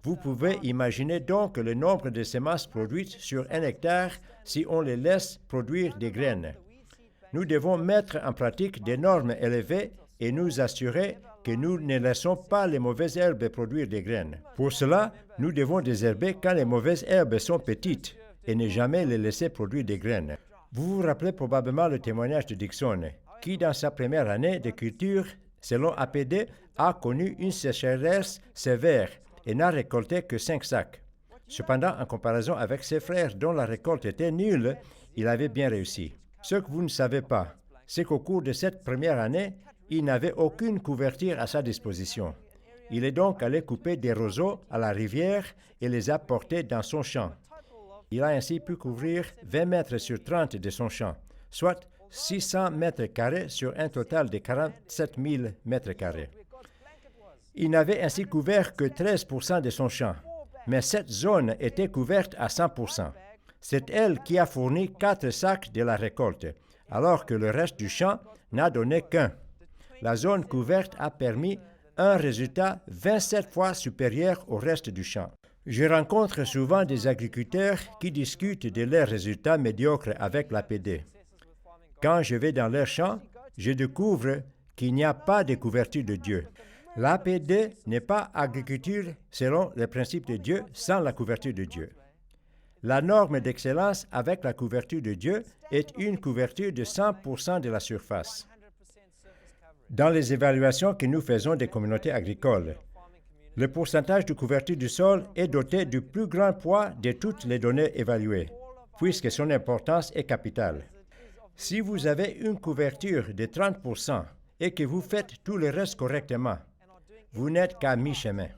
Speaker 1: Vous pouvez imaginer donc le nombre de semences produites sur un hectare si on les laisse produire des graines. Nous devons mettre en pratique des normes élevées et nous assurer que nous ne laissons pas les mauvaises herbes produire des graines. Pour cela, nous devons désherber quand les mauvaises herbes sont petites et ne jamais les laisser produire des graines. Vous vous rappelez probablement le témoignage de Dixon, qui dans sa première année de culture, selon APD, a connu une sécheresse sévère et n'a récolté que 5 sacs. Cependant, en comparaison avec ses frères dont la récolte était nulle, il avait bien réussi. Ce que vous ne savez pas, c'est qu'au cours de cette première année, il n'avait aucune couverture à sa disposition. Il est donc allé couper des roseaux à la rivière et les a portés dans son champ. Il a ainsi pu couvrir 20 mètres sur 30 de son champ, soit 600 mètres carrés sur un total de 47 000 mètres carrés. Il n'avait ainsi couvert que 13% de son champ, mais cette zone était couverte à 100%. C'est elle qui a fourni 4 sacs de la récolte, alors que le reste du champ n'a donné qu'un. La zone couverte a permis un résultat 27 fois supérieur au reste du champ. Je rencontre souvent des agriculteurs qui discutent de leurs résultats médiocres avec l'APD. Quand je vais dans leur champ, je découvre qu'il n'y a pas de couverture de Dieu. L'APD n'est pas agriculture selon les principes de Dieu sans la couverture de Dieu. La norme d'excellence avec la couverture de Dieu est une couverture de 100% de la surface. Dans les évaluations que nous faisons des communautés agricoles, le pourcentage de couverture du sol est doté du plus grand poids de toutes les données évaluées, puisque son importance est capitale. Si vous avez une couverture de 30% et que vous faites tout le reste correctement, vous n'êtes qu'à mi-chemin.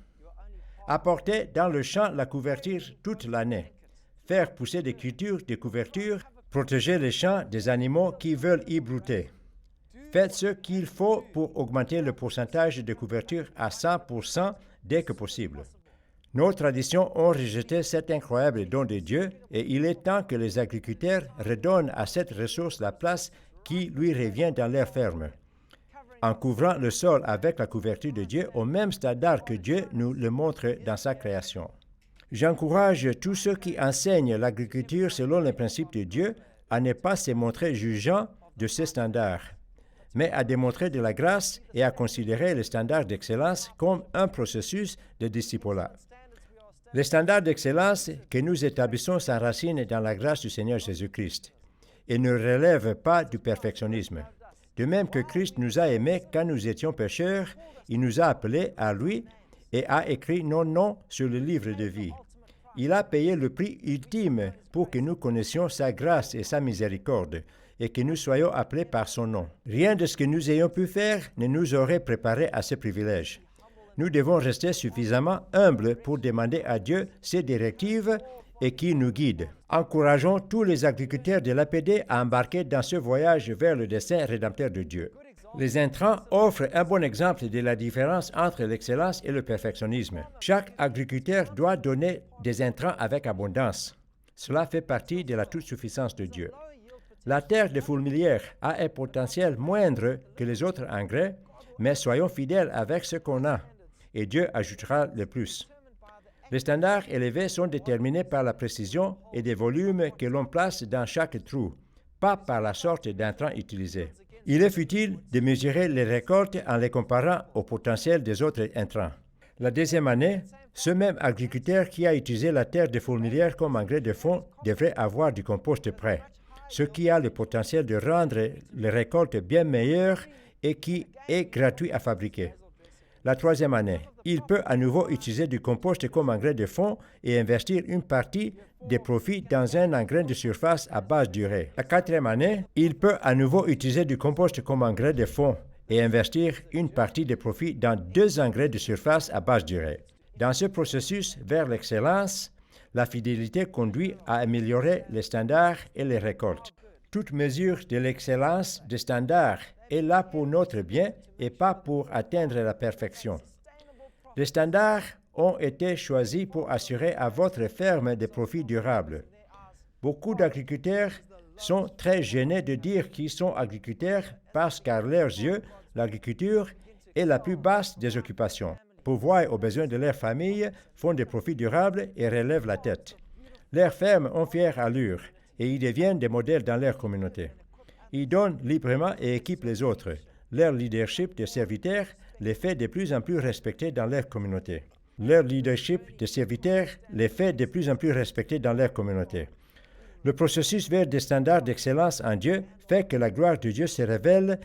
Speaker 1: Apportez dans le champ la couverture toute l'année. Faire pousser des cultures de couverture, protéger les champs des animaux qui veulent y brouter. Faites ce qu'il faut pour augmenter le pourcentage de couverture à 100% dès que possible. Nos traditions ont rejeté cet incroyable don de Dieu et il est temps que les agriculteurs redonnent à cette ressource la place qui lui revient dans leurs fermes, en couvrant le sol avec la couverture de Dieu au même standard que Dieu nous le montre dans sa création. J'encourage tous ceux qui enseignent l'agriculture selon les principes de Dieu à ne pas se montrer jugeants de ces standards, mais à démontrer de la grâce et à considérer les standards d'excellence comme un processus de discipulat. Les standards d'excellence que nous établissons s'enracinent dans la grâce du Seigneur Jésus-Christ et ne relèvent pas du perfectionnisme. De même que Christ nous a aimés quand nous étions pécheurs, il nous a appelés à lui et a écrit nos noms sur le livre de vie. Il a payé le prix ultime pour que nous connaissions sa grâce et sa miséricorde et que nous soyons appelés par son nom. Rien de ce que nous ayons pu faire ne nous aurait préparés à ce privilège. Nous devons rester suffisamment humbles pour demander à Dieu ses directives et qu'il nous guide. Encourageons tous les agriculteurs de l'APD à embarquer dans ce voyage vers le dessein rédempteur de Dieu. Les intrants offrent un bon exemple de la différence entre l'excellence et le perfectionnisme. Chaque agriculteur doit donner des intrants avec abondance. Cela fait partie de la toute-suffisance de Dieu. La terre de fourmilière a un potentiel moindre que les autres engrais, mais soyons fidèles avec ce qu'on a, et Dieu ajoutera le plus. Les standards élevés sont déterminés par la précision et des volumes que l'on place dans chaque trou, pas par la sorte d'intrants utilisés. Il est futile de mesurer les récoltes en les comparant au potentiel des autres intrants. La deuxième année, ce même agriculteur qui a utilisé la terre de fourmilière comme engrais de fond devrait avoir du compost prêt, ce qui a le potentiel de rendre les récoltes bien meilleures et qui est gratuit à fabriquer. La troisième année, il peut à nouveau utiliser du compost comme engrais de fond et investir une partie des profits dans un engrais de surface à basse durée. La quatrième année, il peut à nouveau utiliser du compost comme engrais de fond et investir une partie des profits dans 2 engrais de surface à basse durée. Dans ce processus vers l'excellence, la fidélité conduit à améliorer les standards et les récoltes. Toute mesure de l'excellence des standards est là pour notre bien et pas pour atteindre la perfection. Les standards ont été choisis pour assurer à votre ferme des profits durables. Beaucoup d'agriculteurs sont très gênés de dire qu'ils sont agriculteurs parce qu'à leurs yeux, l'agriculture est la plus basse des occupations. Pourvoient aux besoins de leur famille, font des profits durables et relèvent la tête. Leurs fermes ont fière allure et ils deviennent des modèles dans leur communauté. Ils donnent librement et équipent les autres. Leur leadership de serviteurs les fait de plus en plus respecter dans leur communauté. Leur leadership de serviteurs les fait de plus en plus respecter dans leur communauté. Le processus vers des standards d'excellence en Dieu fait que la gloire de Dieu se révèle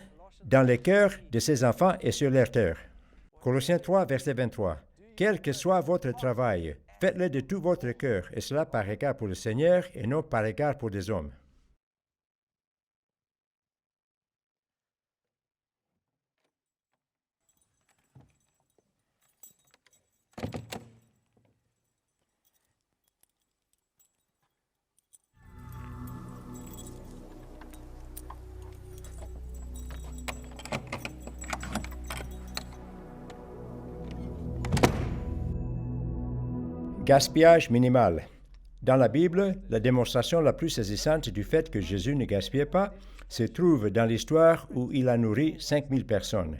Speaker 1: dans les cœurs de ses enfants et sur leur terre. Colossiens 3, verset 23. Quel que soit votre travail, faites-le de tout votre cœur, et cela par égard pour le Seigneur et non par égard pour des hommes. Gaspillage minimal. Dans la Bible, la démonstration la plus saisissante du fait que Jésus ne gaspillait pas se trouve dans l'histoire où il a nourri 5000 personnes.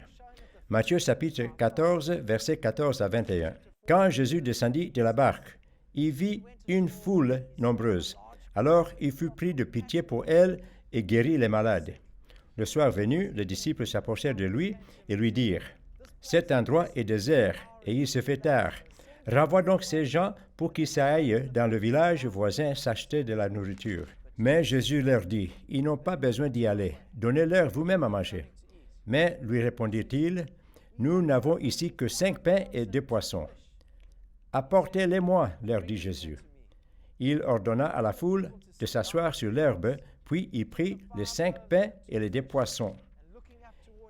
Speaker 1: Matthieu chapitre 14, versets 14 à 21. Quand Jésus descendit de la barque, il vit une foule nombreuse. Alors il fut pris de pitié pour elle et guérit les malades. Le soir venu, les disciples s'approchèrent de lui et lui dirent : « Cet endroit est désert et il se fait tard. Renvoie donc ces gens pour qu'ils s'aillent dans le village voisin s'acheter de la nourriture. » Mais Jésus leur dit : « Ils n'ont pas besoin d'y aller. Donnez-leur vous-même à manger. » Mais, lui répondit-il, « Nous n'avons ici que 5 pains et 2 poissons. » « Apportez-les-moi, leur dit Jésus. Il ordonna à la foule de s'asseoir sur l'herbe, puis il prit les 5 pains et les 2 poissons.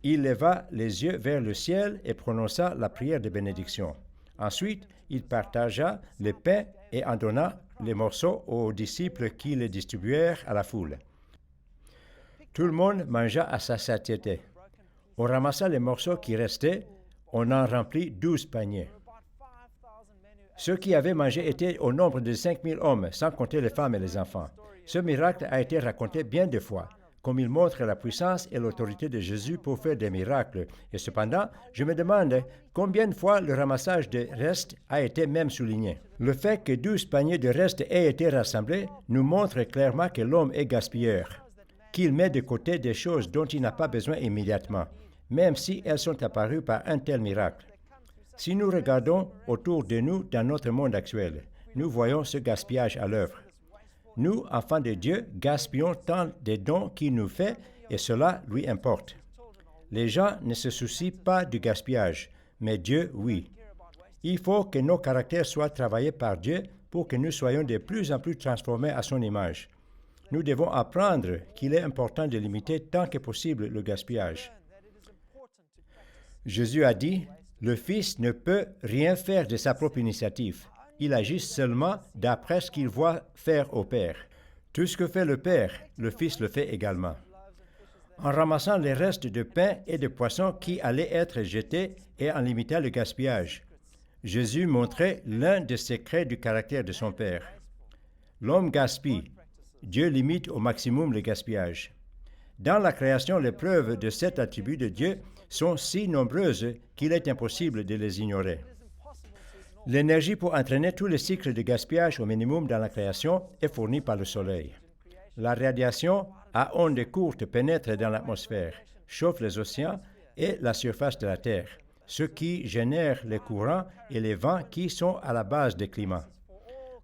Speaker 1: Il leva les yeux vers le ciel et prononça la prière de bénédiction. Ensuite, il partagea les pains et en donna les morceaux aux disciples qui les distribuèrent à la foule. Tout le monde mangea à sa satiété. On ramassa les morceaux qui restaient, on en remplit 12 paniers. Ceux qui avaient mangé étaient au nombre de 5000 hommes, sans compter les femmes et les enfants. Ce miracle a été raconté bien de fois, comme il montre la puissance et l'autorité de Jésus pour faire des miracles. Et cependant, je me demande combien de fois le ramassage de restes a été même souligné. Le fait que 12 paniers de restes aient été rassemblés nous montre clairement que l'homme est gaspilleur, qu'il met de côté des choses dont il n'a pas besoin immédiatement, même si elles sont apparues par un tel miracle. Si nous regardons autour de nous dans notre monde actuel, nous voyons ce gaspillage à l'œuvre. Nous, enfants de Dieu, gaspillons tant des dons qu'il nous fait et cela lui importe. Les gens ne se soucient pas du gaspillage, mais Dieu, oui. Il faut que nos caractères soient travaillés par Dieu pour que nous soyons de plus en plus transformés à son image. Nous devons apprendre qu'il est important de limiter tant que possible le gaspillage. Jésus a dit : « Le Fils ne peut rien faire de sa propre initiative. Il agit seulement d'après ce qu'il voit faire au Père. Tout ce que fait le Père, le Fils le fait également. » En ramassant les restes de pain et de poissons qui allaient être jetés et en limitant le gaspillage, Jésus montrait l'un des secrets du caractère de son Père. L'homme gaspille. Dieu limite au maximum le gaspillage. Dans la création, les preuves de cet attribut de Dieu sont si nombreuses qu'il est impossible de les ignorer. L'énergie pour entraîner tous les cycles de gaspillage au minimum dans la création est fournie par le Soleil. La radiation à ondes courtes pénètre dans l'atmosphère, chauffent les océans et la surface de la Terre, ce qui génère les courants et les vents qui sont à la base des climats.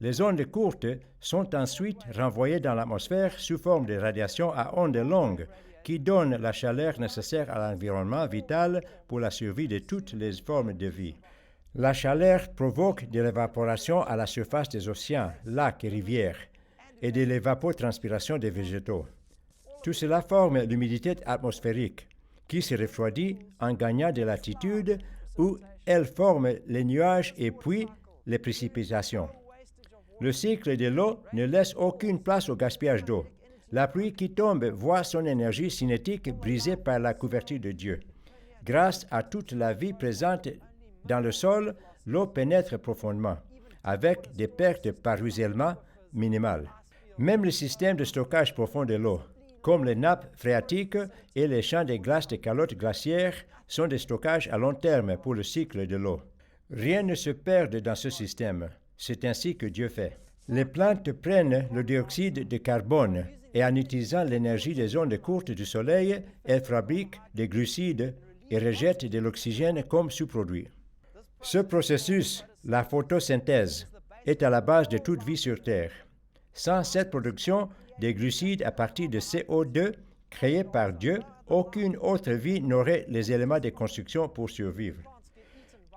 Speaker 1: Les ondes courtes sont ensuite renvoyées dans l'atmosphère sous forme de radiation à ondes longues qui donnent la chaleur nécessaire à l'environnement vital pour la survie de toutes les formes de vie. La chaleur provoque de l'évaporation à la surface des océans, lacs et rivières et de l'évapotranspiration des végétaux. Tout cela forme l'humidité atmosphérique qui se refroidit en gagnant de l'altitude où elle forme les nuages et puis les précipitations. Le cycle de l'eau ne laisse aucune place au gaspillage d'eau. La pluie qui tombe voit son énergie cinétique brisée par la couverture de Dieu. Grâce à toute la vie présente dans le sol, l'eau pénètre profondément, avec des pertes par ruissellement minimales. Même le système de stockage profond de l'eau, comme les nappes phréatiques et les champs de glace des calottes glaciaires, sont des stockages à long terme pour le cycle de l'eau. Rien ne se perd dans ce système. C'est ainsi que Dieu fait. Les plantes prennent le dioxyde de carbone et en utilisant l'énergie des ondes courtes du soleil, elles fabriquent des glucides et rejettent de l'oxygène comme sous-produit. Ce processus, la photosynthèse, est à la base de toute vie sur Terre. Sans cette production des glucides à partir de CO2 créés par Dieu, aucune autre vie n'aurait les éléments de construction pour survivre.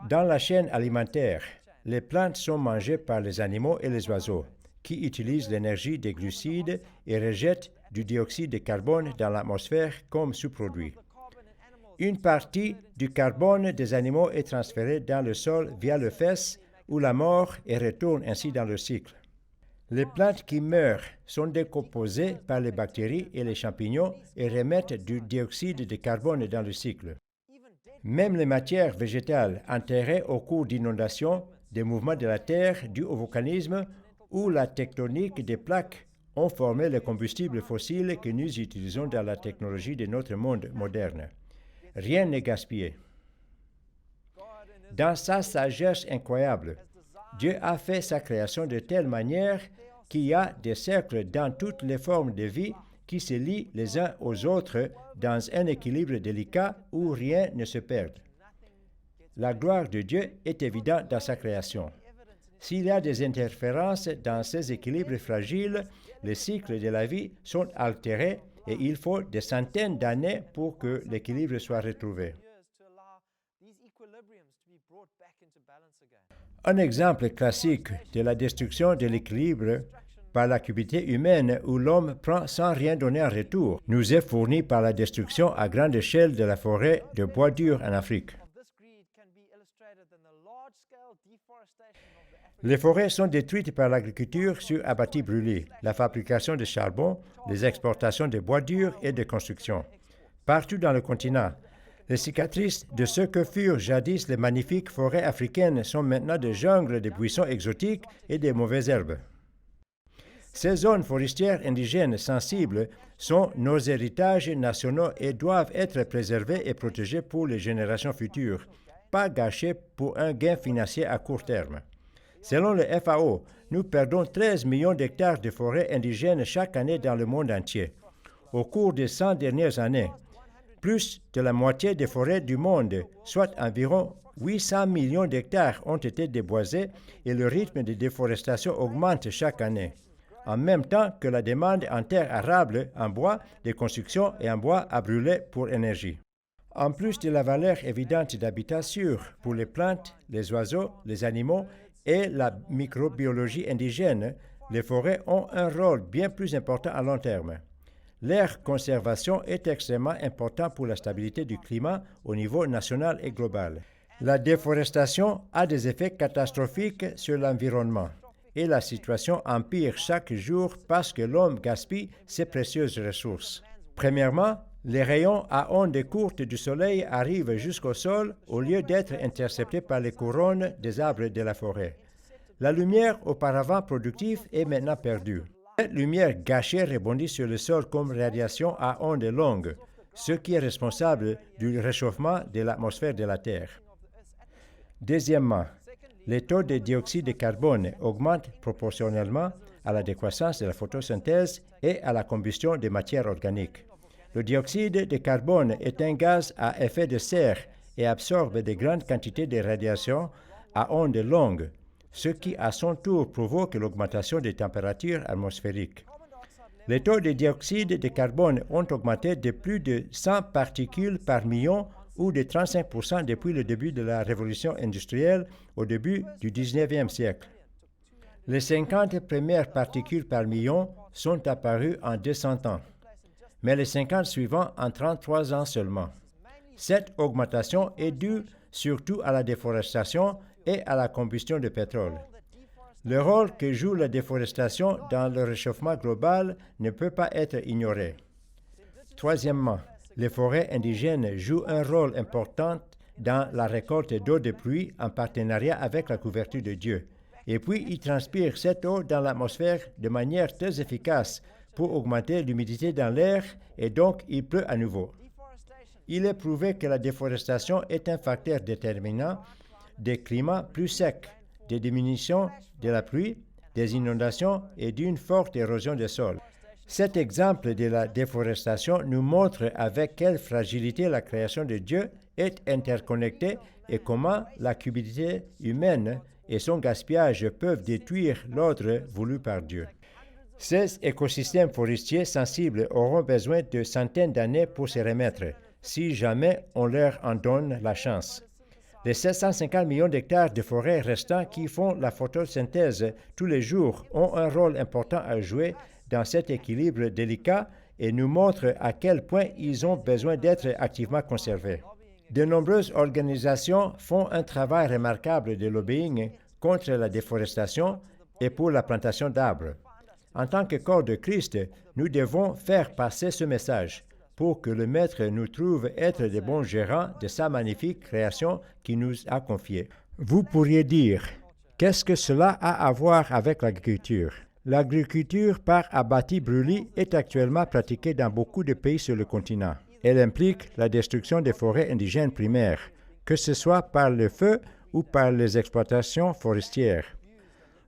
Speaker 1: Dans la chaîne alimentaire, les plantes sont mangées par les animaux et les oiseaux, qui utilisent l'énergie des glucides et rejettent du dioxyde de carbone dans l'atmosphère comme sous-produit. Une partie du carbone des animaux est transférée dans le sol via le fesses ou la mort et retourne ainsi dans le cycle. Les plantes qui meurent sont décomposées par les bactéries et les champignons et remettent du dioxyde de carbone dans le cycle. Même les matières végétales enterrées au cours d'inondations, des mouvements de la Terre dus au volcanisme ou la tectonique des plaques ont formé les combustibles fossiles que nous utilisons dans la technologie de notre monde moderne. Rien n'est gaspillé. Dans sa sagesse incroyable, Dieu a fait sa création de telle manière qu'il y a des cercles dans toutes les formes de vie qui se lient les uns aux autres dans un équilibre délicat où rien ne se perd. La gloire de Dieu est évidente dans sa création. S'il y a des interférences dans ces équilibres fragiles, les cycles de la vie sont altérés et il faut des centaines d'années pour que l'équilibre soit retrouvé. Un exemple classique de la destruction de l'équilibre par l'activité humaine où l'homme prend sans rien donner en retour nous est fourni par la destruction à grande échelle de la forêt de bois dur en Afrique. Les forêts sont détruites par l'agriculture sur abatis brûlés, la fabrication de charbon, les exportations de bois dur et de construction. Partout dans le continent, les cicatrices de ce que furent jadis les magnifiques forêts africaines sont maintenant des jungles de buissons exotiques et de mauvaises herbes. Ces zones forestières indigènes sensibles sont nos héritages nationaux et doivent être préservées et protégées pour les générations futures, pas gâchées pour un gain financier à court terme. Selon le FAO, nous perdons 13 millions d'hectares de forêts indigènes chaque année dans le monde entier. Au cours des 100 dernières années, plus de la moitié des forêts du monde, soit environ 800 millions d'hectares, ont été déboisés et le rythme de déforestation augmente chaque année, en même temps que la demande en terres arables, en bois de construction et en bois à brûler pour énergie. En plus de la valeur évidente d'habitat sûr pour les plantes, les oiseaux, les animaux et la microbiologie indigène, les forêts ont un rôle bien plus important à long terme. Leur conservation est extrêmement importante pour la stabilité du climat au niveau national et global. La déforestation a des effets catastrophiques sur l'environnement et la situation empire chaque jour parce que l'homme gaspille ses précieuses ressources. Premièrement, les rayons à ondes courtes du soleil arrivent jusqu'au sol au lieu d'être interceptés par les couronnes des arbres de la forêt. La lumière auparavant productive est maintenant perdue. Cette lumière gâchée rebondit sur le sol comme radiation à ondes longues, ce qui est responsable du réchauffement de l'atmosphère de la Terre. Deuxièmement, les taux de dioxyde de carbone augmentent proportionnellement à la décroissance de la photosynthèse et à la combustion des matières organiques. Le dioxyde de carbone est un gaz à effet de serre et absorbe de grandes quantités de radiation à ondes longues, ce qui à son tour provoque l'augmentation des températures atmosphériques. Les taux de dioxyde de carbone ont augmenté de plus de 100 particules par million ou de 35% depuis le début de la révolution industrielle au début du 19e siècle. Les 50 premières particules par million sont apparues en 200 ans, mais les 50 suivants en 33 ans seulement. Cette augmentation est due surtout à la déforestation et à la combustion de pétrole. Le rôle que joue la déforestation dans le réchauffement global ne peut pas être ignoré. Troisièmement, les forêts indigènes jouent un rôle important dans la récolte d'eau de pluie en partenariat avec la couverture de Dieu. Et puis, ils transpirent cette eau dans l'atmosphère de manière très efficace pour augmenter l'humidité dans l'air et donc il pleut à nouveau. Il est prouvé que la déforestation est un facteur déterminant des climats plus secs, des diminutions de la pluie, des inondations et d'une forte érosion des sols. Cet exemple de la déforestation nous montre avec quelle fragilité la création de Dieu est interconnectée et comment la cupidité humaine et son gaspillage peuvent détruire l'ordre voulu par Dieu. Ces écosystèmes forestiers sensibles auront besoin de centaines d'années pour se remettre, si jamais on leur en donne la chance. Les 750 millions d'hectares de forêts restants qui font la photosynthèse tous les jours ont un rôle important à jouer dans cet équilibre délicat et nous montrent à quel point ils ont besoin d'être activement conservés. De nombreuses organisations font un travail remarquable de lobbying contre la déforestation et pour la plantation d'arbres. En tant que corps de Christ, nous devons faire passer ce message pour que le Maître nous trouve être de bons gérants de sa magnifique création qu'il nous a confiée. Vous pourriez dire, qu'est-ce que cela a à voir avec l'agriculture? L'agriculture par abatis-brûlis est actuellement pratiquée dans beaucoup de pays sur le continent. Elle implique la destruction des forêts indigènes primaires, que ce soit par le feu ou par les exploitations forestières.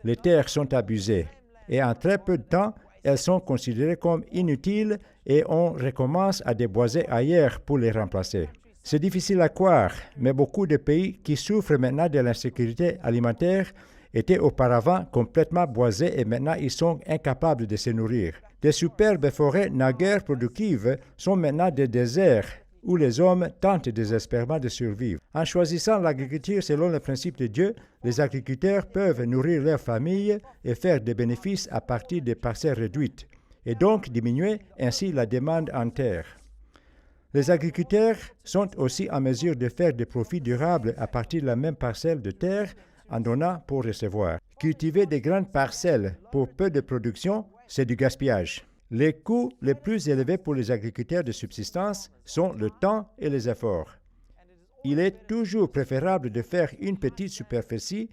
Speaker 1: Les terres sont abusées et en très peu de temps, elles sont considérées comme inutiles et on recommence à déboiser ailleurs pour les remplacer. C'est difficile à croire, mais beaucoup de pays qui souffrent maintenant de l'insécurité alimentaire étaient auparavant complètement boisés et maintenant ils sont incapables de se nourrir. Des superbes forêts naguère productives sont maintenant des déserts où les hommes tentent désespérément de survivre. En choisissant l'agriculture selon le principe de Dieu, les agriculteurs peuvent nourrir leurs familles et faire des bénéfices à partir des parcelles réduites, et donc diminuer ainsi la demande en terre. Les agriculteurs sont aussi en mesure de faire des profits durables à partir de la même parcelle de terre en donnant pour recevoir. Cultiver de grandes parcelles pour peu de production, c'est du gaspillage. Les coûts les plus élevés pour les agriculteurs de subsistance sont le temps et les efforts. Il est toujours préférable de faire une petite superficie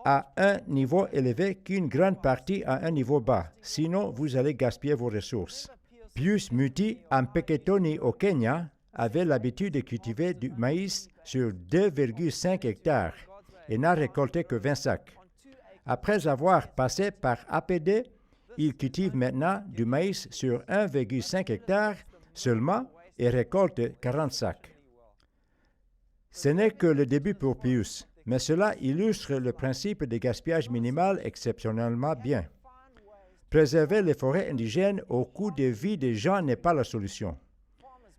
Speaker 1: à un niveau élevé qu'une grande partie à un niveau bas, sinon vous allez gaspiller vos ressources. Pius Muti, en Peketoni au Kenya, avait l'habitude de cultiver du maïs sur 2,5 hectares et n'a récolté que 20 sacs. Après avoir passé par APD, il cultive maintenant du maïs sur 1,5 hectare seulement et récolte 40 sacs. Ce n'est que le début pour Pius, mais cela illustre le principe de gaspillage minimal exceptionnellement bien. Préserver les forêts indigènes au coût de vie des gens n'est pas la solution.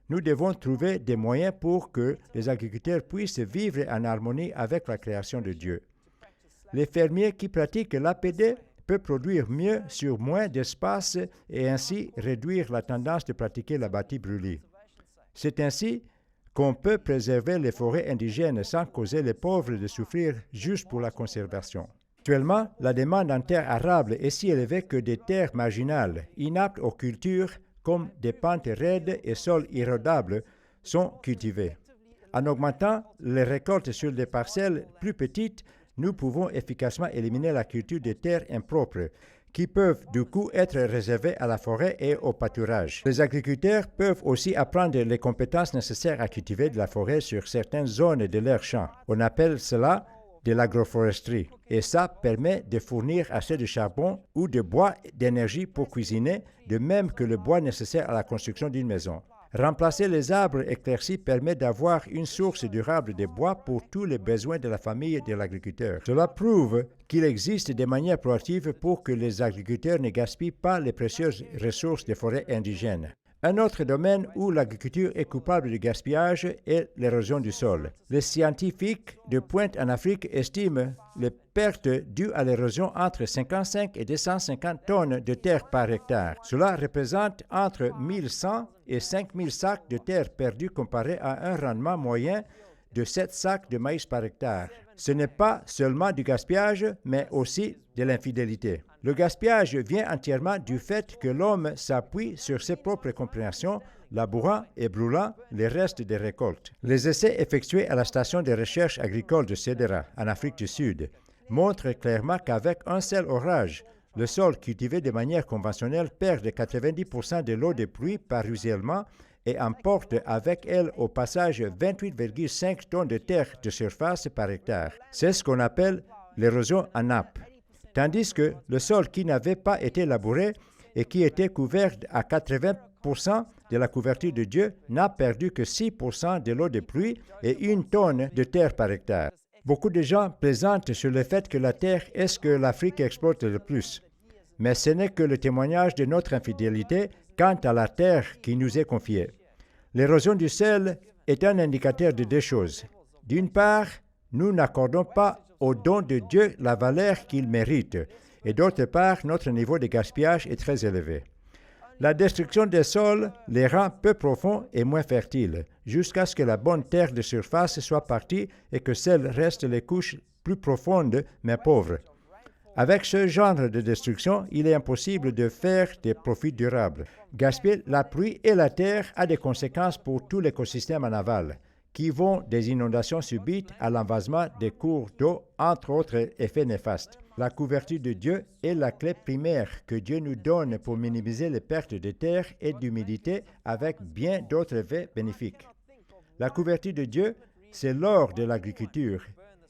Speaker 1: Nous devons trouver des moyens pour que les agriculteurs puissent vivre en harmonie avec la création de Dieu. Les fermiers qui pratiquent l'APD peuvent produire mieux sur moins d'espace et ainsi réduire la tendance de pratiquer l'abattis-brûlis. C'est ainsi qu'on peut préserver les forêts indigènes sans causer les pauvres de souffrir juste pour la conservation. Actuellement, la demande en terres arables est si élevée que des terres marginales, inaptes aux cultures, comme des pentes raides et sols irrodables, sont cultivées. En augmentant les récoltes sur des parcelles plus petites, nous pouvons efficacement éliminer la culture des terres impropres, qui peuvent du coup être réservées à la forêt et au pâturage. Les agriculteurs peuvent aussi apprendre les compétences nécessaires à cultiver de la forêt sur certaines zones de leurs champs. On appelle cela de l'agroforesterie, et ça permet de fournir assez de charbon ou de bois d'énergie pour cuisiner, de même que le bois nécessaire à la construction d'une maison. Remplacer les arbres éclaircis permet d'avoir une source durable de bois pour tous les besoins de la famille de l'agriculteur. Cela prouve qu'il existe des manières proactives pour que les agriculteurs ne gaspillent pas les précieuses ressources des forêts indigènes. Un autre domaine où l'agriculture est coupable de gaspillage est l'érosion du sol. Les scientifiques de Pointe en Afrique estiment les pertes dues à l'érosion entre 55 et 250 tonnes de terre par hectare. Cela représente entre 1100 et 5000 sacs de terre perdus comparé à un rendement moyen de 7 sacs de maïs par hectare. Ce n'est pas seulement du gaspillage, mais aussi de l'infidélité. Le gaspillage vient entièrement du fait que l'homme s'appuie sur ses propres compréhensions, labourant et brûlant les restes des récoltes. Les essais effectués à la station de recherche agricole de Cedera, en Afrique du Sud, montrent clairement qu'avec un seul orage, le sol cultivé de manière conventionnelle perd de 90% de l'eau de pluie par ruissellement et emporte avec elle au passage 28,5 tonnes de terre de surface par hectare. C'est ce qu'on appelle l'érosion en nappe. Tandis que le sol qui n'avait pas été labouré et qui était couvert à 80% de la couverture de Dieu n'a perdu que 6% de l'eau de pluie et 1 tonne de terre par hectare. Beaucoup de gens plaisantent sur le fait que la terre est ce que l'Afrique exploite le plus. Mais ce n'est que le témoignage de notre infidélité quant à la terre qui nous est confiée. L'érosion du sol est un indicateur de deux choses. D'une part, nous n'accordons pas au don de Dieu la valeur qu'il mérite, et d'autre part, notre niveau de gaspillage est très élevé. La destruction des sols les rend peu profonds et moins fertiles, jusqu'à ce que la bonne terre de surface soit partie et que seules restent les couches plus profondes mais pauvres. Avec ce genre de destruction, il est impossible de faire des profits durables. Gaspiller la pluie et la terre a des conséquences pour tout l'écosystème en aval, qui vont des inondations subites à l'envasement des cours d'eau, entre autres effets néfastes. La couverture de Dieu est la clé primaire que Dieu nous donne pour minimiser les pertes de terre et d'humidité avec bien d'autres effets bénéfiques. La couverture de Dieu, c'est l'or de l'agriculture,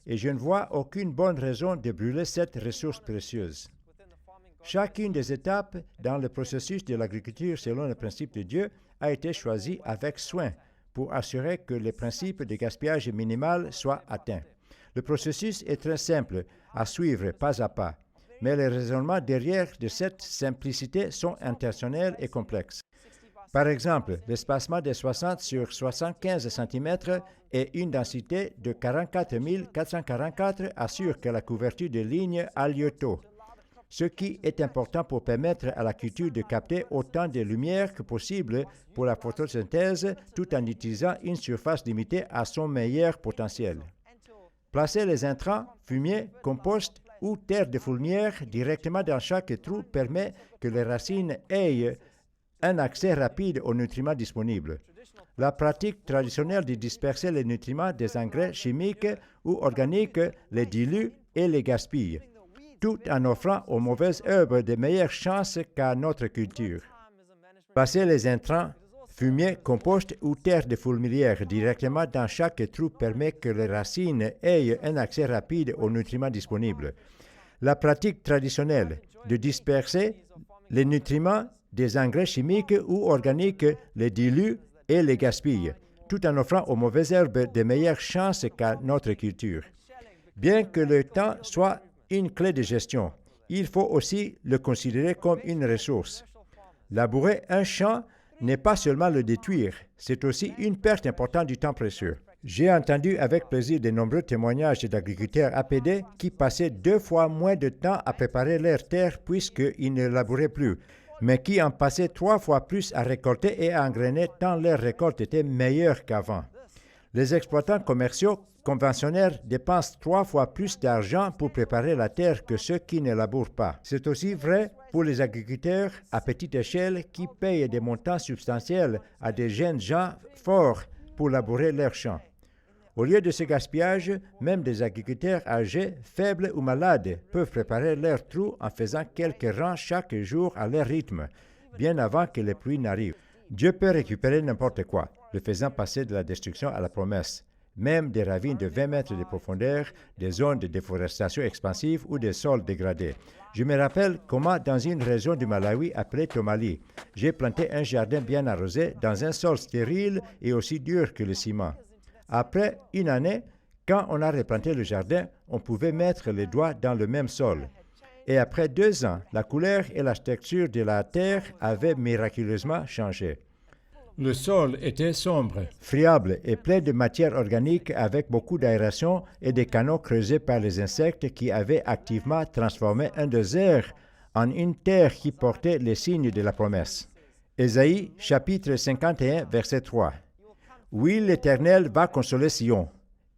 Speaker 1: et je ne vois aucune bonne raison de brûler cette ressource précieuse. Chacune des étapes dans le processus de l'agriculture selon le principe de Dieu a été choisie avec soin pour assurer que les principes de gaspillage minimal soient atteints. Le processus est très simple à suivre pas à pas, mais les raisonnements derrière de cette simplicité sont intentionnels et complexes. Par exemple, l'espacement de 60 sur 75 cm et une densité de 44 444 assure que la couverture de ligne a lieu tôt, ce qui est important pour permettre à la culture de capter autant de lumière que possible pour la photosynthèse tout en utilisant une surface limitée à son meilleur potentiel. Placer les intrants, fumier, compost ou terre de fourmilière directement dans chaque trou permet que les racines aient un accès rapide aux nutriments disponibles. La pratique traditionnelle de disperser les nutriments des engrais chimiques ou organiques les dilue et les gaspille, tout en offrant aux mauvaises herbes de meilleures chances qu'à notre culture. Placer les intrants, fumier, compost ou terre de fourmilière directement dans chaque trou permet que les racines aient un accès rapide aux nutriments disponibles. La pratique traditionnelle de disperser les nutriments des engrais chimiques ou organiques les dilue et les gaspille, tout en offrant aux mauvaises herbes de meilleures chances qu'à notre culture. Bien que le temps soit une clé de gestion, il faut aussi le considérer comme une ressource. Labourer un champ n'est pas seulement le détruire, c'est aussi une perte importante du temps précieux. J'ai entendu avec plaisir de nombreux témoignages d'agriculteurs APD qui passaient 2 fois moins de temps à préparer leur terre puisqu'ils ne labouraient plus, mais qui en passaient 3 fois plus à récolter et à engrainer tant leur récolte était meilleure qu'avant. Les exploitants commerciaux conventionnels dépensent 3 fois plus d'argent pour préparer la terre que ceux qui ne labourent pas. C'est aussi vrai pour les agriculteurs à petite échelle qui payent des montants substantiels à des jeunes gens forts pour labourer leurs champs. Au lieu de ce gaspillage, même des agriculteurs âgés, faibles ou malades peuvent préparer leurs trous en faisant quelques rangs chaque jour à leur rythme, bien avant que les pluies n'arrivent. Dieu peut récupérer n'importe quoi, le faisant passer de la destruction à la promesse. même des ravines de 20 mètres de profondeur, des zones de déforestation expansive ou des sols dégradés. Je me rappelle comment, dans une région du Malawi appelée Tomali, j'ai planté un jardin bien arrosé dans un sol stérile et aussi dur que le ciment. Après une année, quand on a replanté le jardin, on pouvait mettre les doigts dans le même sol. Et après 2 ans, la couleur et la texture de la terre avaient miraculeusement changé.
Speaker 2: Le sol était sombre,
Speaker 1: Friable et plein de matière organique avec beaucoup d'aération et des canaux creusés par les insectes qui avaient activement transformé un désert en une terre qui portait les signes de la promesse. Ésaïe chapitre 51 verset 3. Oui, l'Éternel va consoler Sion,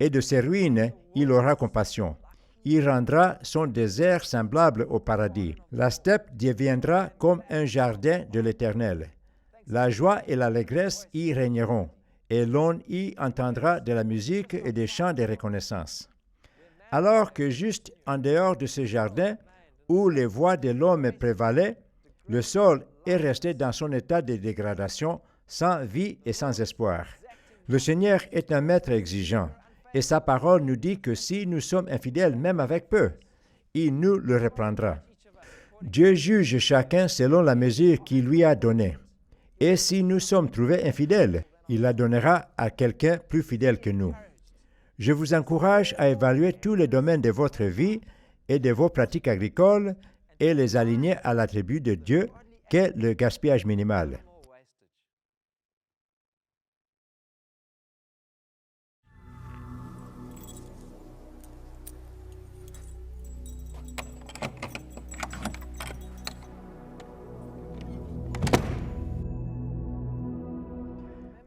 Speaker 1: et de ses ruines il aura compassion. Il rendra son désert semblable au paradis. La steppe deviendra comme un jardin de l'Éternel. La joie et l'allégresse y régneront, et l'on y entendra de la musique et des chants de reconnaissance. Alors que juste en dehors de ce jardin, où les voix de l'homme prévalaient, le sol est resté dans son état de dégradation, sans vie et sans espoir. Le Seigneur est un maître exigeant, et sa parole nous dit que si nous sommes infidèles même avec peu, il nous le reprendra. Dieu juge chacun selon la mesure qu'il lui a donnée. Et si nous sommes trouvés infidèles, il la donnera à quelqu'un plus fidèle que nous. Je vous encourage à évaluer tous les domaines de votre vie et de vos pratiques agricoles et les aligner à l'attribut de Dieu qu'est le gaspillage minimal.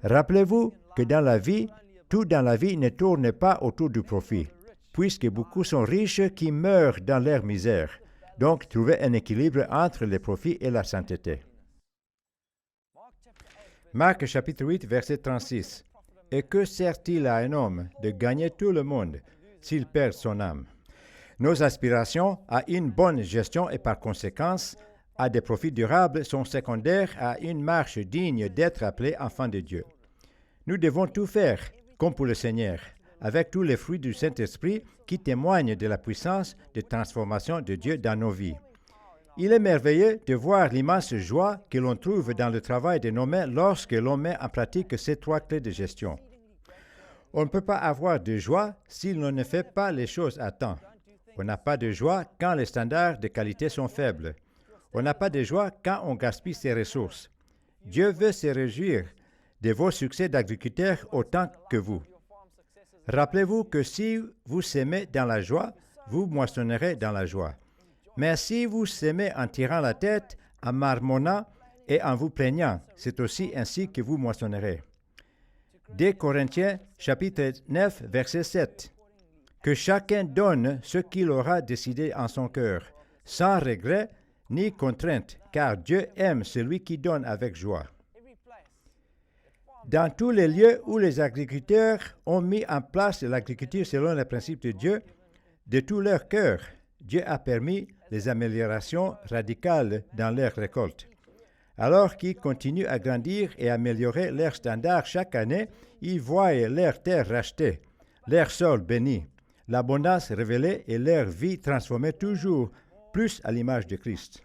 Speaker 1: Rappelez-vous que dans la vie, tout dans la vie ne tourne pas autour du profit, puisque beaucoup sont riches qui meurent dans leur misère. Donc, trouvez un équilibre entre les profits et la sainteté. Marc chapitre 8, verset 36. Et que sert-il à un homme de gagner tout le monde s'il perd son âme? Nos aspirations à une bonne gestion et par conséquence à des profits durables sont secondaires à une marche digne d'être appelé enfant de Dieu. Nous devons tout faire, comme pour le Seigneur, avec tous les fruits du Saint-Esprit qui témoignent de la puissance de transformation de Dieu dans nos vies. Il est merveilleux de voir l'immense joie que l'on trouve dans le travail de nos mains lorsque l'on met en pratique ces 3 clés de gestion. On ne peut pas avoir de joie si l'on ne fait pas les choses à temps. On n'a pas de joie quand les standards de qualité sont faibles. On n'a pas de joie quand on gaspille ses ressources. Dieu veut se réjouir de vos succès d'agriculteur autant que vous. Rappelez-vous que si vous semez dans la joie, vous moissonnerez dans la joie. Mais si vous semez en tirant la tête, en marmonnant et en vous plaignant, c'est aussi ainsi que vous moissonnerez. 2 Corinthiens chapitre 9, verset 7. Que chacun donne ce qu'il aura décidé en son cœur, sans regret ni contrainte, car Dieu aime celui qui donne avec joie. Dans tous les lieux où les agriculteurs ont mis en place l'agriculture selon les principes de Dieu, de tout leur cœur, Dieu a permis des améliorations radicales dans leurs récoltes. Alors qu'ils continuent à grandir et améliorer leurs standards chaque année, ils voient leur terre rachetée, leur sol béni, l'abondance révélée et leur vie transformée toujours plus à l'image de Christ.